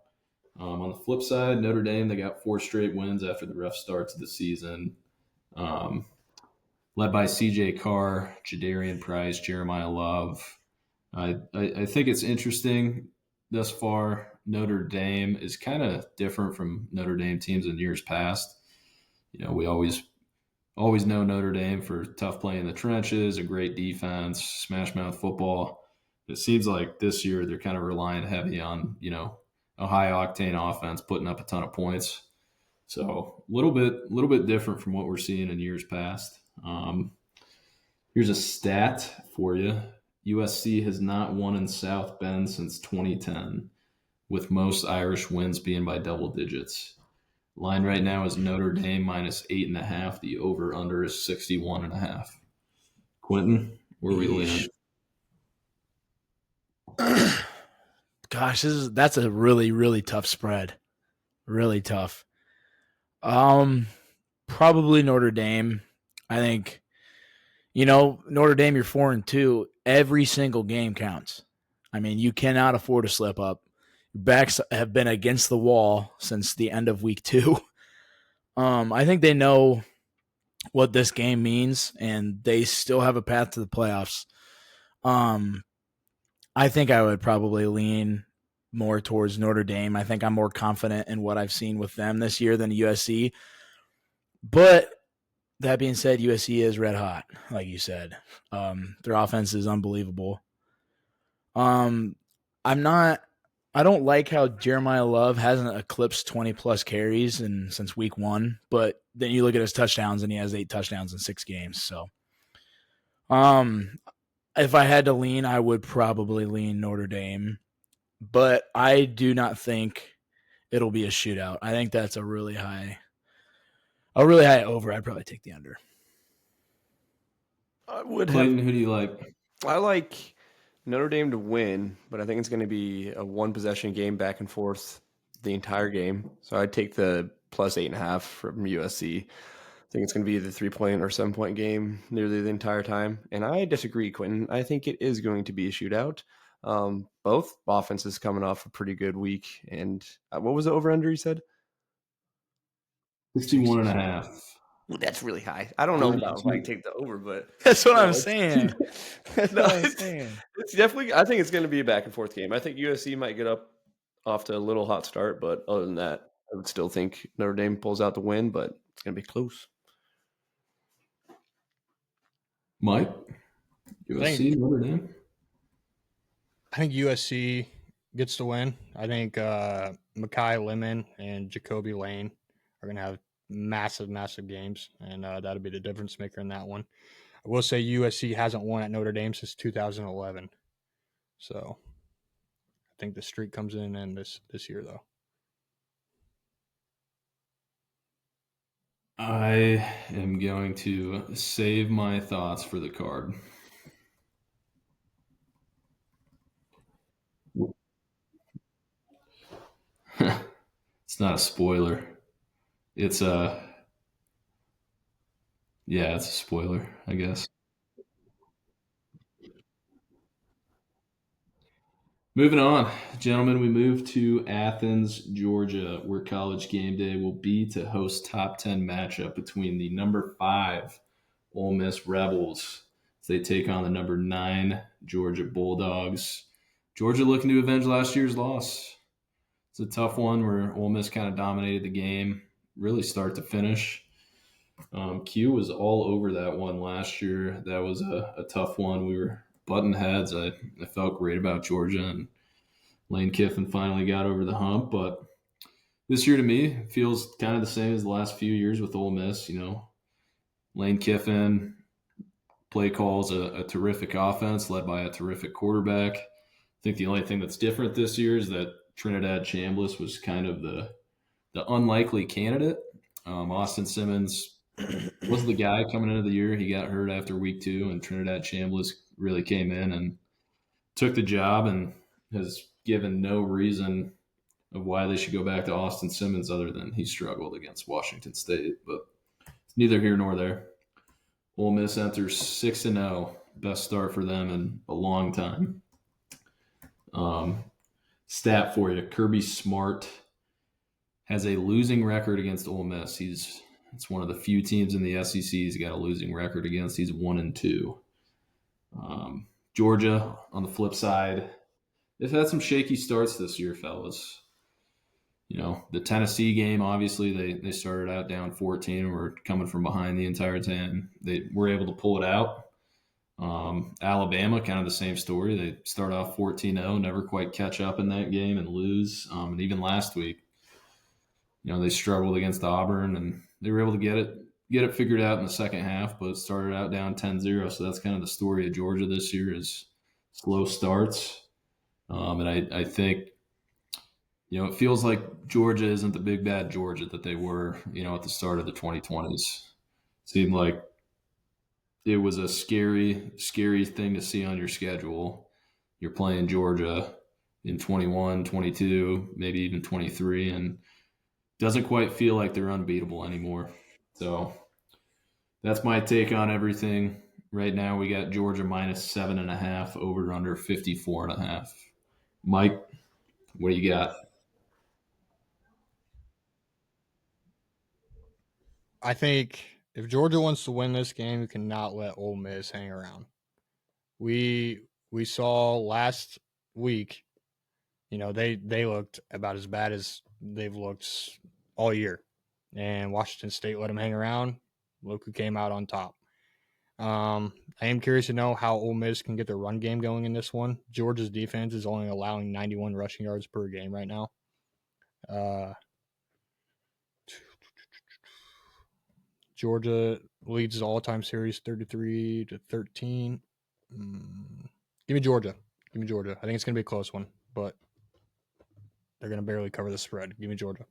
On the flip side, Notre Dame, they got 4 straight wins after the rough start to the season. Led by C.J. Carr, Jadarian Price, Jeremiah Love. I think it's interesting thus far. Notre Dame is kind of different from Notre Dame teams in years past. We always know Notre Dame for tough play in the trenches, a great defense, smash mouth football. It seems like this year they're kind of relying heavy on, a high octane offense putting up a ton of points. So a little bit different from what we're seeing in years past. Here's a stat for you. USC has not won in South Bend since 2010, with most Irish wins being by double digits. Line right now is Notre Dame minus 8.5. The over-under is 61.5. Quentin, where are we leaning? Gosh, that's a really, really tough spread. Really tough. Probably Notre Dame. I think, Notre Dame, you're 4-2. Every single game counts. I mean, you cannot afford to slip up. backs have been against the wall since the end of week 2. I think they know what this game means, and they still have a path to the playoffs. I think I would probably lean more towards Notre Dame. I think I'm more confident in what I've seen with them this year than USC. But that being said, USC is red hot, like you said. Their offense is unbelievable. I don't like how Jeremiah Love hasn't eclipsed 20-plus carries since week 1, but then you look at his touchdowns, and he has 8 touchdowns in 6 games. So, if I had to lean, I would probably lean Notre Dame, but I do not think it'll be a shootout. I think that's a really high over. I'd probably take the under. I would Clayton, have. who do you like? I like Notre Dame to win, but I think it's going to be a one-possession game back and forth the entire game. So I'd take the plus 8.5 from USC. I think it's going to be the 3-point or 7-point game nearly the entire time. And I disagree, Quentin. I think it is going to be a shootout. Both offenses coming off a pretty good week. And what was the over-under you said? 61.5. Well, that's really high. I don't know about if I can take the over, but That's what I'm saying. That's No, what I'm saying. it's definitely. I think it's going to be a back and forth game. I think USC might get up off to a little hot start, but other than that, I would still think Notre Dame pulls out the win, but it's going to be close. Mike, USC, Notre Dame. I think USC gets the win. I think Mekhi Lemon and Jacoby Lane are going to have massive games, and that'll be the difference maker in that one. I will say USC hasn't won at Notre Dame since 2011, so I think the streak comes in this year, though. I am going to save my thoughts for the card. It's not a spoiler. It's a spoiler, I guess. Moving on, gentlemen, we move to Athens, Georgia, where College Game Day will be to host top 10 matchup between the number 5 Ole Miss Rebels as they take on the number 9 Georgia Bulldogs. Georgia looking to avenge last year's loss. It's a tough one where Ole Miss kind of dominated the game, really start to finish. Q was all over that one last year. That was a tough one. We were button heads. I felt great about Georgia, and Lane Kiffin finally got over the hump. But this year to me feels kind of the same as the last few years with Ole Miss. You know, Lane Kiffin play calls a terrific offense led by a terrific quarterback. I think the only thing that's different this year is that Trinidad Chambliss was kind of the unlikely candidate. Austin Simmons was the guy coming into the year. He got hurt after week 2, and Trinidad Chambliss really came in and took the job and has given no reason of why they should go back to Austin Simmons other than he struggled against Washington State. But it's neither here nor there. Ole Miss enters 6-0, best start for them in a long time. Stat for you: Kirby Smart has a losing record against Ole Miss. It's one of the few teams in the SEC he's got a losing record against. He's 1-2. Georgia, on the flip side, they've had some shaky starts this year, fellas. You know, the Tennessee game, obviously, they started out down 14 and were coming from behind the entire time. They were able to pull it out. Alabama, kind of the same story. They start off 14-0, never quite catch up in that game and lose. And even last week, you know, they struggled against Auburn, and they were able to get it figured out in the second half, but it started out down 10-0. So that's kind of the story of Georgia this year, is slow starts. And I think, you know, it feels like Georgia isn't the big bad Georgia that they were, you know, at the start of the 2020s. It seemed like it was a scary thing to see on your schedule. You're playing Georgia in 21, 22, maybe even 23, and doesn't quite feel like they're unbeatable anymore. So that's my take on everything. Right now we got Georgia -7.5, over under 54.5. Mike? What do you got? I think if Georgia wants to win this game, you cannot let Ole Miss hang around. We saw last week, they looked about as bad as they've looked all year, and Washington State let them hang around. Look who came out on top. I am curious to know how Ole Miss can get their run game going in this one. Georgia's defense is only allowing 91 rushing yards per game right now. Georgia leads the all-time series 33-13. Give me Georgia. Give me Georgia. I think it's going to be a close one, but they're going to barely cover the spread. Give me Georgia.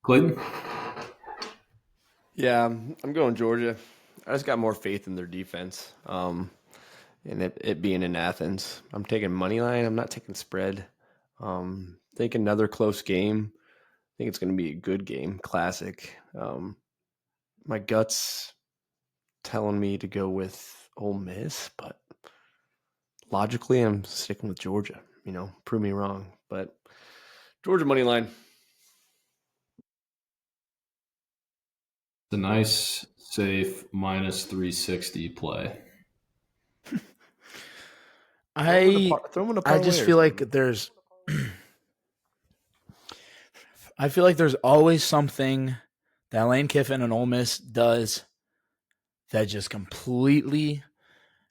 Clayton? Yeah, I'm going Georgia. I just got more faith in their defense. And it being in Athens. I'm taking money line. I'm not taking spread. Think another close game. I think it's going to be a good game, classic. My gut's telling me to go with Ole Miss, but logically, I'm sticking with Georgia. Prove me wrong, but Georgia money line. It's a nice, safe minus 360 play. I just feel like there's I feel like there's always something that Lane Kiffin and Ole Miss does that just completely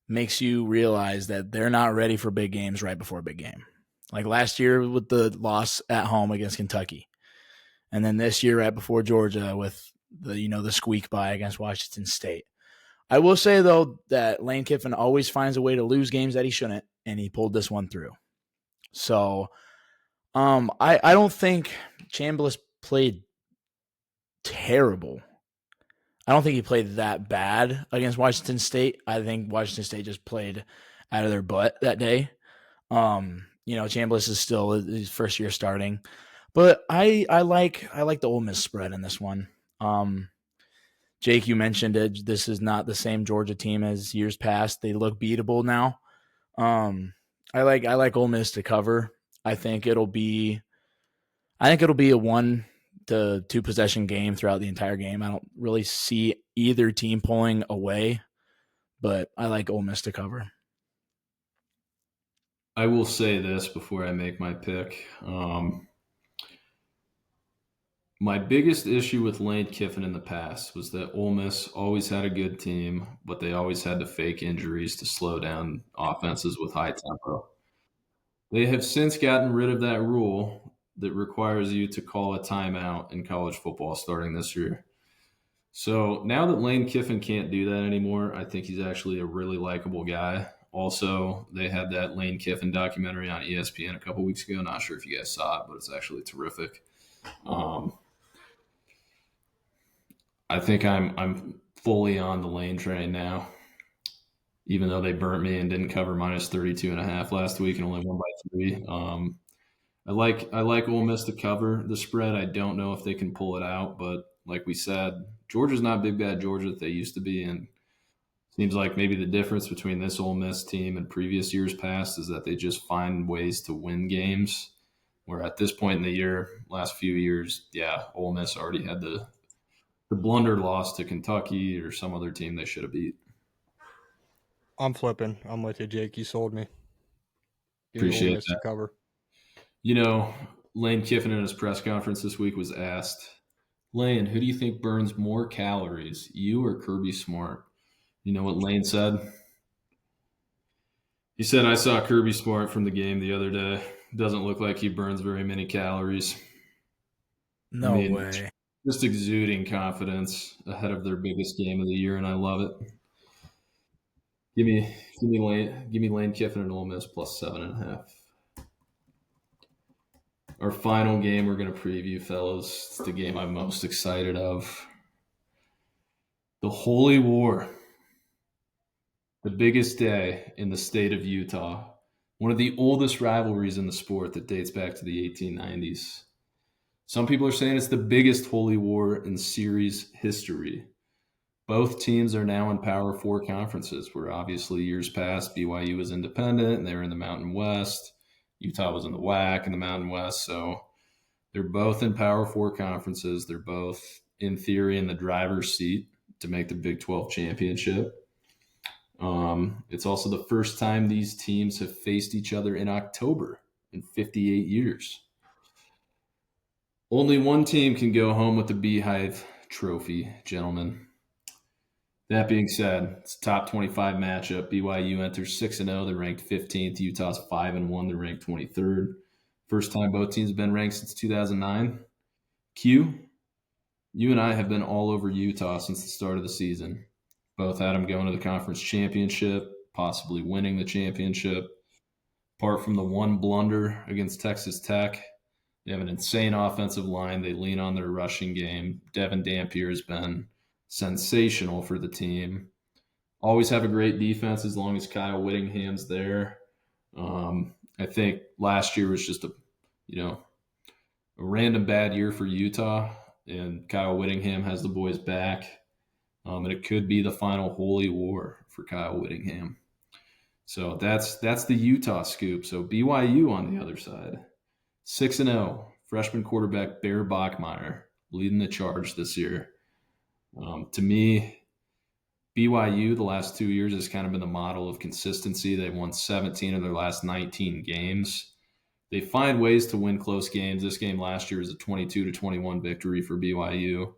makes you realize that they're not ready for big games right before a big game. Like last year with the loss at home against Kentucky. And then this year right before Georgia with the squeak by against Washington State. I will say, though, that Lane Kiffin always finds a way to lose games that he shouldn't, and he pulled this one through. So I don't think Chambliss played terrible. I don't think he played that bad against Washington State. I think Washington State just played out of their butt that day. Chambliss is still his first year starting. But I like the Ole Miss spread in this one. Jake, you mentioned it. This is not the same Georgia team as years past. They look beatable now. I like Ole Miss to cover. I think it'll be a 1 to 2 possession game throughout the entire game. I don't really see either team pulling away, but I like Ole Miss to cover. I will say this before I make my pick. My biggest issue with Lane Kiffin in the past was that Ole Miss always had a good team, but they always had to fake injuries to slow down offenses with high tempo. They have since gotten rid of that rule that requires you to call a timeout in college football starting this year. So now that Lane Kiffin can't do that anymore, I think he's actually a really likable guy. Also, they had that Lane Kiffin documentary on ESPN a couple weeks ago. Not sure if you guys saw it, but it's actually terrific. I think I'm fully on the Lane train now, even though they burnt me and didn't cover minus 32.5 last week and only won by 3. I like Ole Miss to cover the spread. I don't know if they can pull it out, but like we said, Georgia's not big bad Georgia that they used to be, and seems like maybe the difference between this Ole Miss team and previous years past is that they just find ways to win games. Where at this point in the year, last few years, Ole Miss already had the blunder loss to Kentucky or some other team they should have beat. I'm flipping. I'm with you, Jake. You sold me. Appreciate that. To cover. Lane Kiffin in his press conference this week was asked, Lane, who do you think burns more calories, you or Kirby Smart? You know what Lane said? He said, I saw Kirby Smart from the game the other day. Doesn't look like he burns very many calories. No way. Just exuding confidence ahead of their biggest game of the year, and I love it. Give me Lane Kiffin and Ole Miss plus 7.5. Our final game we're going to preview, fellas. It's the game I'm most excited of. The Holy War. The biggest day in the state of Utah. One of the oldest rivalries in the sport that dates back to the 1890s. Some people are saying it's the biggest Holy War in series history. Both teams are now in Power 4 conferences, where obviously years past BYU was independent and they were in the Mountain West. Utah was in the WAC and the Mountain West. So they're both in Power 4 conferences. They're both, in theory, in the driver's seat to make the Big 12 championship. It's also the first time these teams have faced each other in October in 58 years. Only one team can go home with the Beehive Trophy, gentlemen. That being said, it's a top 25 matchup. BYU enters 6-0. They're ranked 15th. Utah's 5-1. They're ranked 23rd. First time both teams have been ranked since 2009. Q, you and I have been all over Utah since the start of the season. Both had them going to the conference championship, possibly winning the championship. Apart from the one blunder against Texas Tech, they have an insane offensive line. They lean on their rushing game. Devin Dampier has been sensational for the team. Always have a great defense as long as Kyle Whittingham's there. I think last year was just a random bad year for Utah, and Kyle Whittingham has the boys back. And it could be the final holy war for Kyle Whittingham. So that's the Utah scoop. So BYU on the other side, 6-0. Freshman quarterback Bear Bachmeier leading the charge this year. To me, BYU the last 2 years has kind of been the model of consistency. They've won 17 of their last 19 games. They find ways to win close games. This game last year was a 22-21 victory for BYU.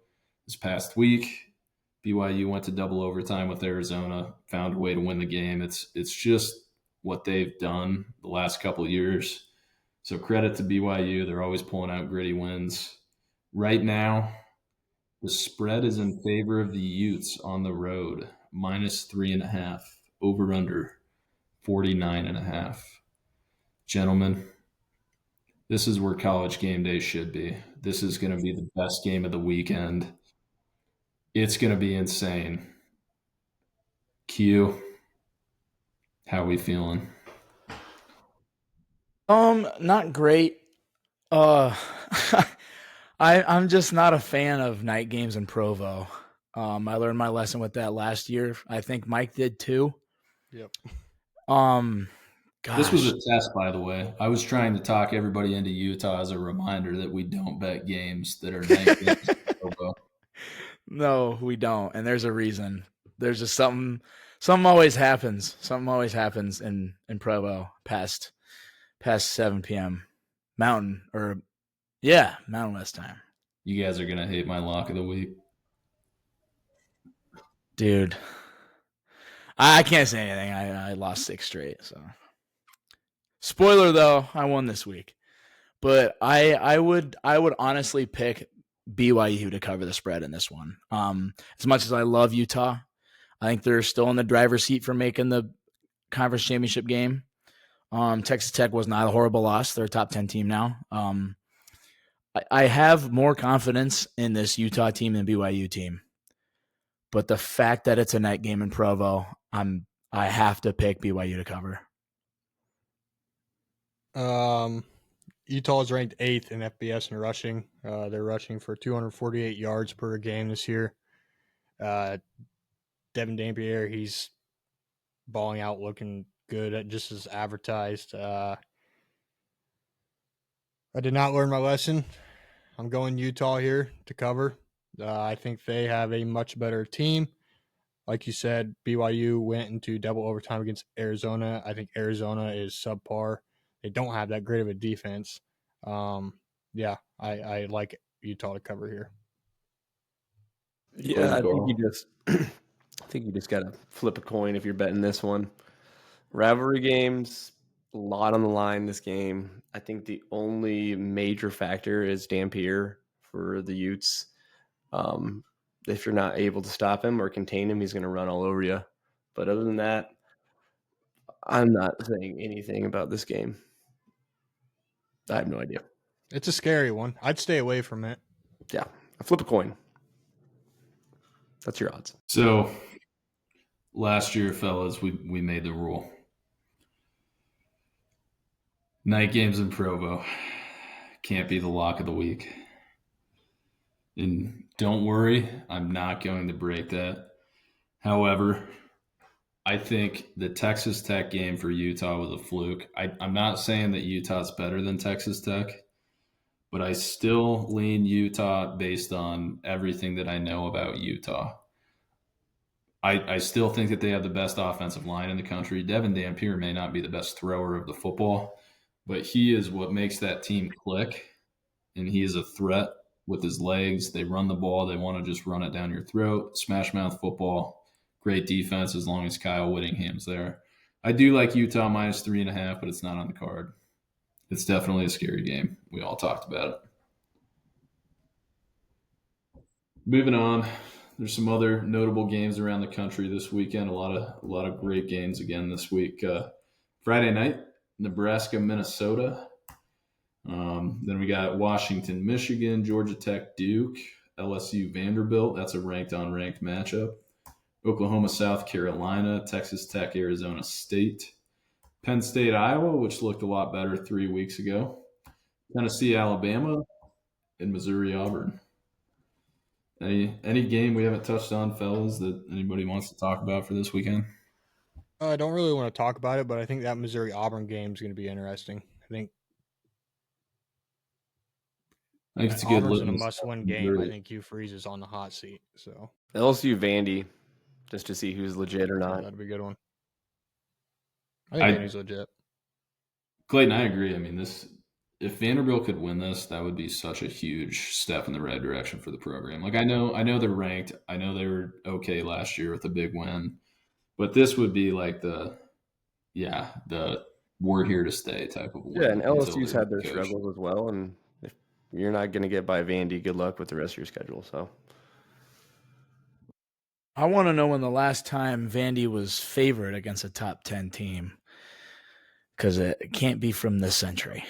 This past week, BYU went to double overtime with Arizona, found a way to win the game. It's just what they've done the last couple of years. So credit to BYU. They're always pulling out gritty wins. Right now, the spread is in favor of the Utes on the road, -3.5, over under 49.5. Gentlemen, this is where college game day should be. This is going to be the best game of the weekend. It's going to be insane. Q, how we feeling? Not great. I'm just not a fan of night games in Provo. I learned my lesson with that last year. I think Mike did too. Yep. Gosh. This was a test, by the way. I was trying to talk everybody into Utah as a reminder that we don't bet games that are night games in Provo. No, we don't. And there's a reason. There's just something always happens. Something always happens in Provo past 7 p.m. Mountain West time. You guys are going to hate my lock of the week. Dude, I can't say anything. I lost 6 straight. So, spoiler though, I won this week. But I would honestly pick BYU to cover the spread in this one. As much as I love Utah, I think they're still in the driver's seat for making the conference championship game. Texas Tech was not a horrible loss. They're a top 10 team now. I have more confidence in this Utah team than BYU team. But the fact that it's a night game in Provo, I have to pick BYU to cover. Utah is ranked 8th in FBS in rushing. They're rushing for 248 yards per game this year. Devin Dampier, he's balling out, looking good, just as advertised. I did not learn my lesson. I'm going Utah here to cover. I think they have a much better team. Like you said, BYU went into double overtime against Arizona. I think Arizona is subpar. They don't have that great of a defense. I like Utah to cover here. Yeah, I think you just gotta flip a coin if you're betting this one. Rivalry games, a lot on the line this game. I think the only major factor is Dampier for the Utes. If you're not able to stop him or contain him, he's going to run all over you. But other than that, I'm not saying anything about this game. I have no idea. It's a scary one. I'd stay away from it. Yeah, flip a coin. That's your odds. So last year, fellas, we made the rule. Night games in Provo can't be the lock of the week. And don't worry, I'm not going to break that. However, I think the Texas Tech game for Utah was a fluke. I'm not saying that Utah's better than Texas Tech, but I still lean Utah based on everything that I know about Utah. I still think that they have the best offensive line in the country. Devin Dampier may not be the best thrower of the football, but he is what makes that team click, and he is a threat with his legs. They run the ball. They want to just run it down your throat. Smash mouth football. Great defense as long as Kyle Whittingham's there. I do like Utah minus 3.5, but it's not on the card. It's definitely a scary game. We all talked about it. Moving on, there's some other notable games around the country this weekend. A lot of great games again this week. Friday night, Nebraska, Minnesota. Then we got Washington, Michigan, Georgia Tech, Duke, LSU, Vanderbilt. That's a ranked on ranked matchup. Oklahoma, South Carolina, Texas Tech, Arizona State, Penn State, Iowa, which looked a lot better 3 weeks ago. Tennessee, Alabama, and Missouri, Auburn. Any game we haven't touched on, fellas, that anybody wants to talk about for this weekend? I don't really want to talk about it, but I think that Missouri Auburn game is going to be interesting. I think it's a good Auburn's in a litmus. must-win game. I think Hugh Freeze is on the hot seat. So LSU Vandy, just to see who's legit or not. That'd be a good one. I think Vandy's legit. Clayton, I agree. I mean, if Vanderbilt could win this, that would be such a huge step in the right direction for the program. Like I know they're ranked. I know they were okay last year with a big win, but this would be like the we're here to stay type of win. Yeah, and LSU's had their struggles as well, and if you're not going to get by Vandy, good luck with the rest of your schedule. So I want to know when the last time Vandy was favored against a top 10 team, because it can't be from this century.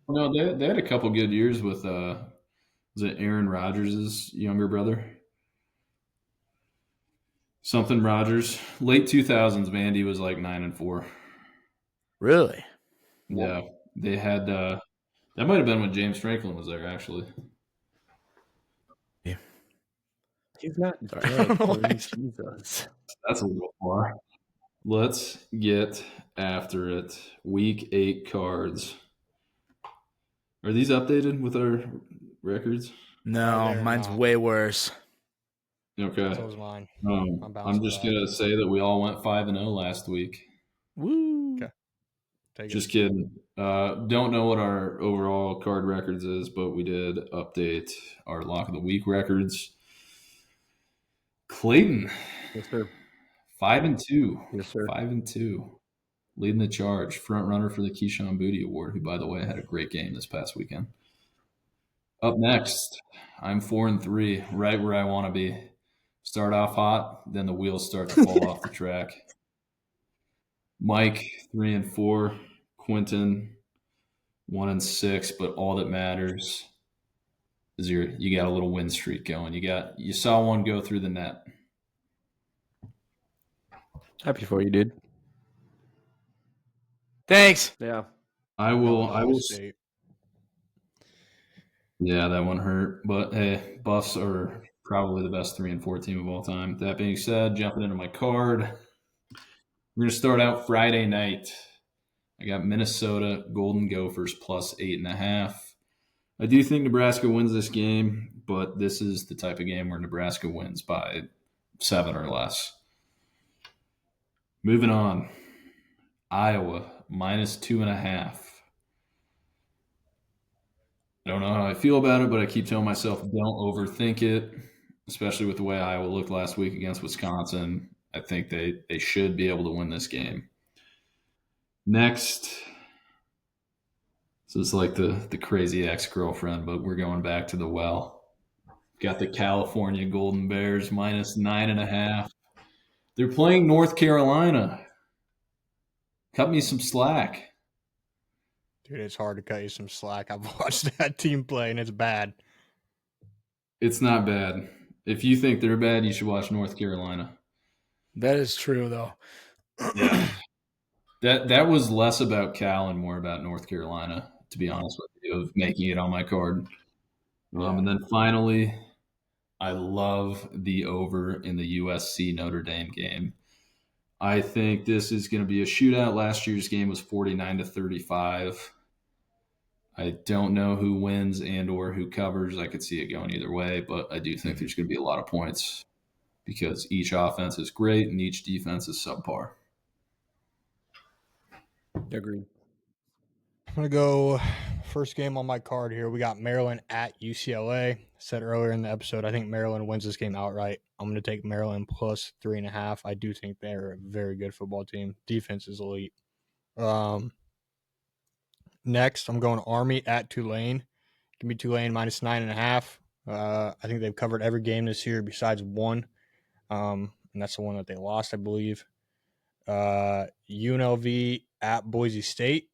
No, they had a couple good years with was it Aaron Rodgers' younger brother? Something Rodgers. Late 2000s, Vandy was like 9-4. Really? Yeah, they had. That might have been when James Franklin was there, actually. Yeah, he's not dead. Jesus, that's a little far. Let's get after it. Week 8 cards. Are these updated with our records? No, mine's way worse. Okay. So was mine. I'm just going to say that we all went 5-0 last week. Woo. Okay. Just kidding. Don't know what our overall card records is, but we did update our Lock of the Week records. Clayton. Yes, sir. 5-2. Yes, sir. 5-2. Leading the charge. Front runner for the Keyshawn Booty Award, who, by the way, had a great game this past weekend. Up next, I'm 4-3, right where I want to be. Start off hot, then the wheels start to fall off the track. Mike, 3-4. Quentin, 1-6. But all that matters is you got a little win streak going. You saw one go through the net. Happy for you, dude. Thanks. Yeah. I will. Yeah, that one hurt. But hey, Buffs are probably the best 3-4 team of all time. That being said, jumping into my card, we're going to start out Friday night. I got Minnesota Golden Gophers plus 8.5. I do think Nebraska wins this game, but this is the type of game where Nebraska wins by 7 or less. Moving on. Iowa minus 2.5. I don't know how I feel about it, but I keep telling myself don't overthink it, especially with the way Iowa looked last week against Wisconsin. I think they should be able to win this game. Next, so it's like the crazy ex-girlfriend, but we're going back to the well. Got the California Golden Bears minus 9.5. They're playing North Carolina. Cut me some slack. Dude, it's hard to cut you some slack. I've watched that team play, and it's bad. It's not bad. If you think they're bad, you should watch North Carolina. That is true, though. Yeah. That was less about Cal and more about North Carolina, to be honest with you, of making it on my card. And then finally, I love the over in the USC Notre Dame game. I think this is going to be a shootout. Last year's game was 49-35. I don't know who wins and or who covers. I could see it going either way, but I do think there's going to be a lot of points because each offense is great and each defense is subpar. Agreed. I'm going to go first game on my card here. We got Maryland at UCLA. I said earlier in the episode, I think Maryland wins this game outright. I'm going to take Maryland plus 3.5. I do think they're a very good football team. Defense is elite. Next, I'm going Army at Tulane. Give me Tulane minus 9.5. I think they've covered every game this year besides one, and that's the one that they lost, I believe. UNLV at Boise State.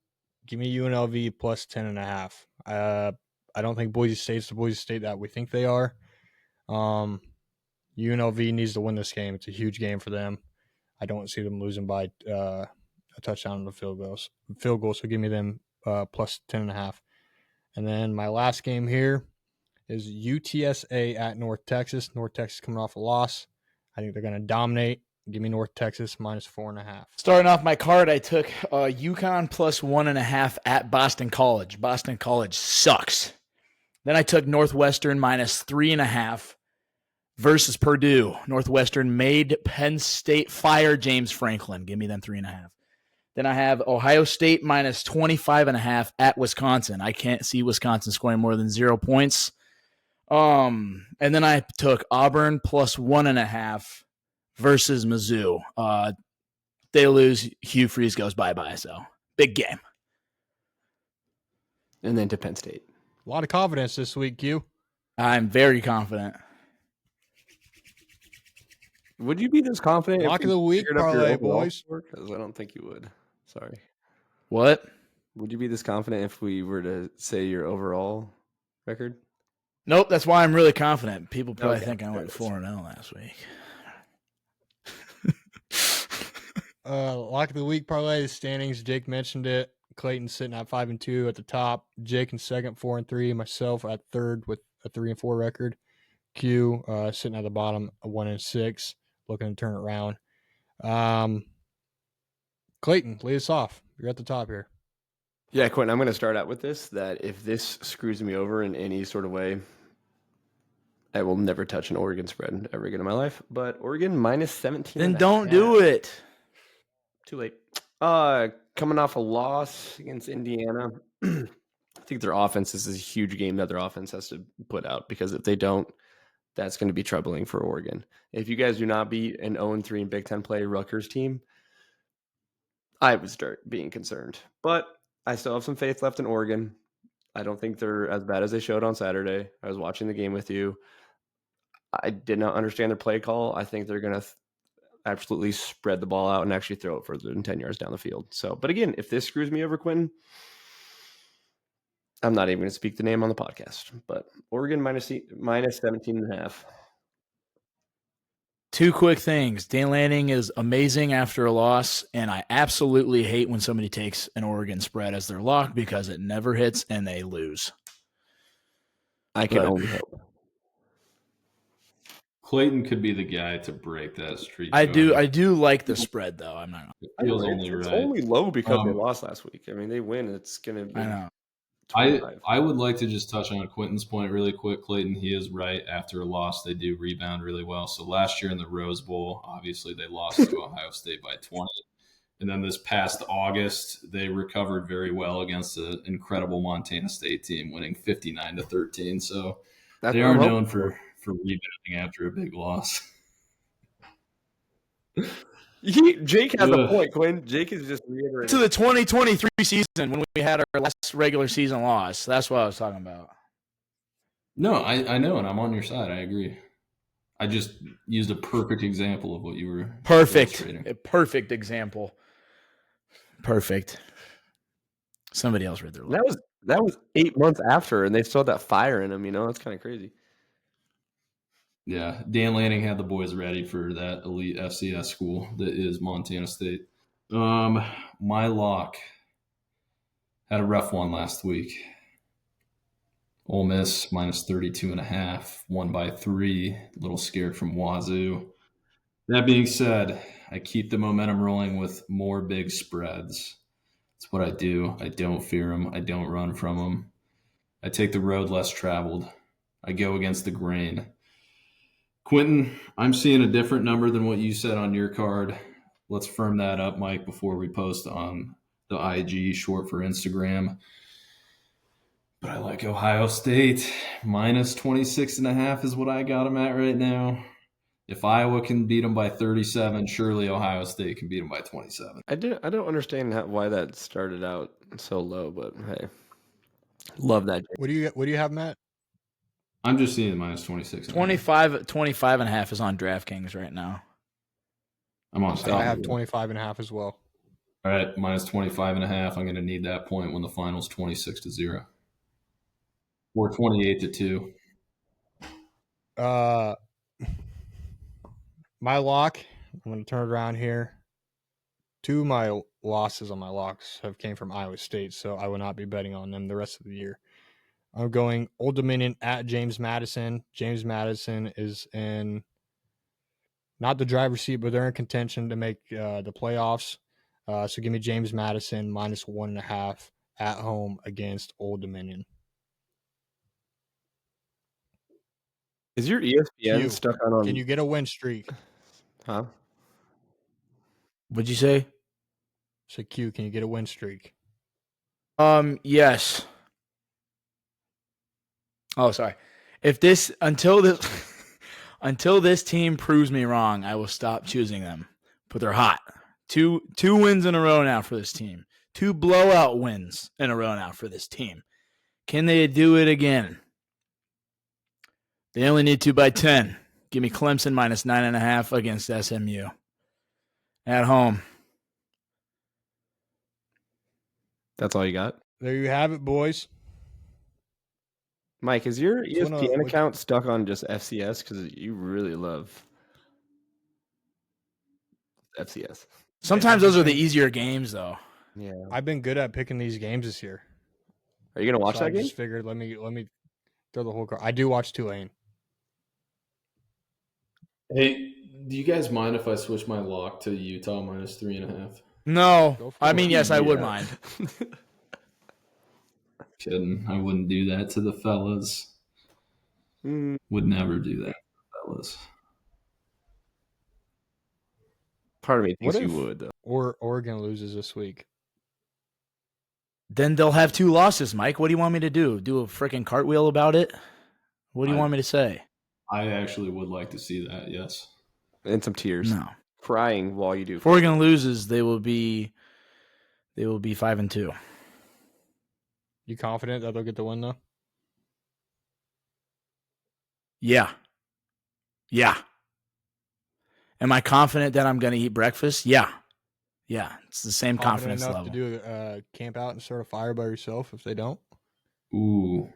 Give me UNLV plus 10.5. I don't think Boise State's the Boise State that we think they are. UNLV needs to win this game. It's a huge game for them. I don't see them losing by a touchdown on the field goals. So give me them plus 10.5. And then my last game here is UTSA at North Texas. North Texas coming off a loss. I think they're going to dominate. Give me North Texas minus 4.5. Starting off my card, I took UConn plus 1.5 at Boston College. Boston College sucks. Then I took Northwestern minus 3.5 versus Purdue. Northwestern made Penn State fire James Franklin. Give me them 3.5. Then I have Ohio State minus 25.5 at Wisconsin. I can't see Wisconsin scoring more than 0 points. And then I took Auburn plus 1.5 versus Mizzou. They lose. Hugh Freeze goes bye-bye. So big game. And then to Penn State. A lot of confidence this week, Q. I'm very confident. Would you be this confident? Lock of the week parlay, boys. Because I don't think you would. Sorry. What? Would you be this confident if we were to say your overall record? Nope. That's why I'm really confident. People probably think I went 4-0 last week. Lock of the week parlay, the standings. Jake mentioned it. Clayton sitting at 5-2 at the top. Jake in second, 4-3. Myself at third with a 3-4 record. Q sitting at the bottom, 1-6, looking to turn it around. Clayton, lead us off. You're at the top here. Yeah, Quentin, I'm going to start out with this, that if this screws me over in any sort of way, I will never touch an Oregon spread ever again in my life. But Oregon minus 17. Then don't do it. Too late. Coming off a loss against Indiana, I think their offense, this is a huge game that their offense has to put out, because if they don't, that's going to be troubling for Oregon. If you guys do not beat an 0-3 in Big Ten play Rutgers team, I would start being concerned. But I still have some faith left in Oregon. I don't think they're as bad as they showed on Saturday. I was watching the game with you. I did not understand their play call. I think they're going to absolutely spread the ball out and actually throw it further than 10 yards down the field. So, but again, if this screws me over, Quentin, I'm not even going to speak the name on the podcast. But Oregon minus 17.5. Two quick things. Dan Lanning is amazing after a loss, and I absolutely hate when somebody takes an Oregon spread as their lock because it never hits and they lose. I can only hope. Clayton could be the guy to break that streak. I do like the spread, though. I'm not. It feels It's only low because they lost last week. I mean, they win. It's going to be. I know. I would like to just touch on Quentin's point really quick, Clayton. He is right. After a loss, they do rebound really well. So last year in the Rose Bowl, obviously they lost to Ohio State by 20. And then this past August, they recovered very well against an incredible Montana State team, winning 59-13. So they are known for rebounding after a big loss. Jake has a point, Quinn. Jake is just reiterating. To the 2023 season when we had our last regular season loss. That's what I was talking about. No, I know, and I'm on your side. I agree. I just used a perfect example of what you were illustrating. A perfect example. Perfect. Somebody else read their list. That was 8 months after, and they still had that fire in them. You know, that's kind of crazy. Yeah, Dan Lanning had the boys ready for that elite FCS school that is Montana State. My lock had a rough one last week. Ole Miss minus 32.5, won by 3. A little scared from Wazoo. That being said, I keep the momentum rolling with more big spreads. That's what I do. I don't fear them. I don't run from them. I take the road less traveled. I go against the grain. Quentin, I'm seeing a different number than what you said on your card. Let's firm that up, Mike, before we post on the IG, short for Instagram. But I like Ohio State. Minus 26.5 is what I got them at right now. If Iowa can beat them by 37, surely Ohio State can beat them by 27. I don't understand why that started out so low, but hey, love that. What do you have, Matt? I'm just seeing minus 26. 25.5 is on DraftKings right now. I'm on I have 25.5 as well. All right, minus 25.5. I'm going to need that point when the final's 26-0. Or 28-2. My lock, I'm going to turn it around here. 2 of my losses on my locks have came from Iowa State, so I will not be betting on them the rest of the year. I'm going Old Dominion at James Madison. James Madison is in not the driver's seat, but they're in contention to make the playoffs. So give me James Madison minus 1.5 at home against Old Dominion. Is your ESPN stuck on? Can you get a win streak? Huh? What'd you say? So Q, can you get a win streak? Yes. Oh, sorry. Until this team proves me wrong, I will stop choosing them. But they're hot. Two wins in a row now for this team. 2 blowout wins in a row now for this team. Can they do it again? They only need 2 by 10. Give me Clemson minus 9.5 against SMU. At home. That's all you got? There you have it, boys. Mike, is your ESPN account stuck on just FCS? Because you really love FCS. Sometimes those are the easier games, though. Yeah. I've been good at picking these games this year. Are you going to watch that I game? I just figured let me throw the whole card. I do watch Tulane. Hey, do you guys mind if I switch my lock to Utah minus 3.5? No. I mean, yes, I would mind. Kidding. I wouldn't do that to the fellas. Would never do that to the fellas. Part of me thinks you would, though. Or Oregon loses this week. Then they'll have 2 losses, Mike. What do you want me to do? Do a freaking cartwheel about it? What do you want me to say? I actually would like to see that, yes. And some tears. No. Crying while you do. If Oregon loses, they will be 5-2. You confident that they'll get the win, though? Yeah. Am I confident that I'm going to eat breakfast? Yeah. It's the same confidence enough level. To do a camp out and start a fire by yourself if they don't? Ooh.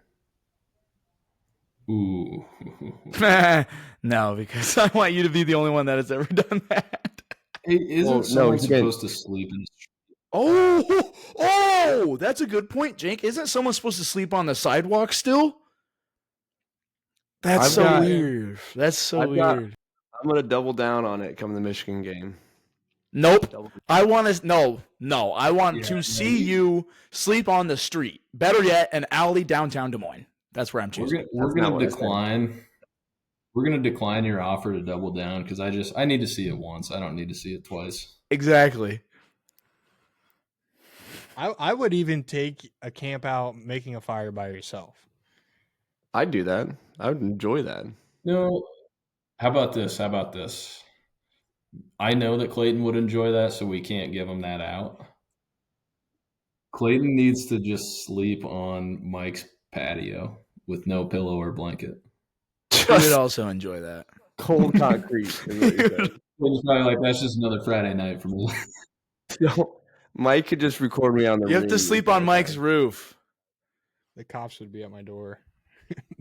No, because I want you to be the only one that has ever done that. Hey, isn't someone supposed to sleep in the street? Oh, that's a good point, Jake. Isn't someone supposed to sleep on the sidewalk still? That's so weird. That's so weird. I'm going to double down on it come the Michigan game. Nope. I want to see you sleep on the street. Better yet, an alley downtown Des Moines. That's where I'm choosing. We're going to decline. We're going to decline your offer to double down because I need to see it once. I don't need to see it twice. Exactly. I would even take a camp out making a fire by yourself. I'd do that. I would enjoy that. No. How about this? I know that Clayton would enjoy that, so we can't give him that out. Clayton needs to just sleep on Mike's patio with no pillow or blanket. He would also enjoy that. Cold concrete. Clayton's probably like, that's just another Friday night for me. Mike could just record me on the You have to sleep on Mike's roof. The cops would be at my door.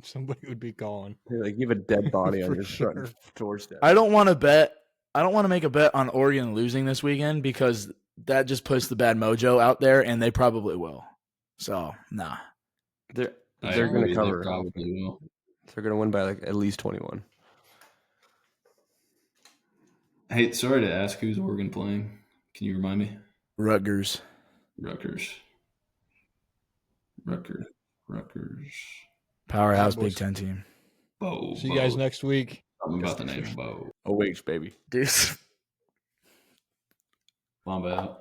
Somebody would be calling. Like, you have a dead body on your front doorstep. I don't want to bet. I don't want to make a bet on Oregon losing this weekend because that just puts the bad mojo out there, and they probably will. So, nah. They're going to They cover. probably will. They're going to win by like at least 21. Hey, sorry to ask, who's Oregon playing? Can you remind me? Rutgers. Rutgers. Powerhouse Cowboys. Big Ten team. Bo. See you guys next week. Something about the name Bo. Awakes, baby. Dude. Bomba out.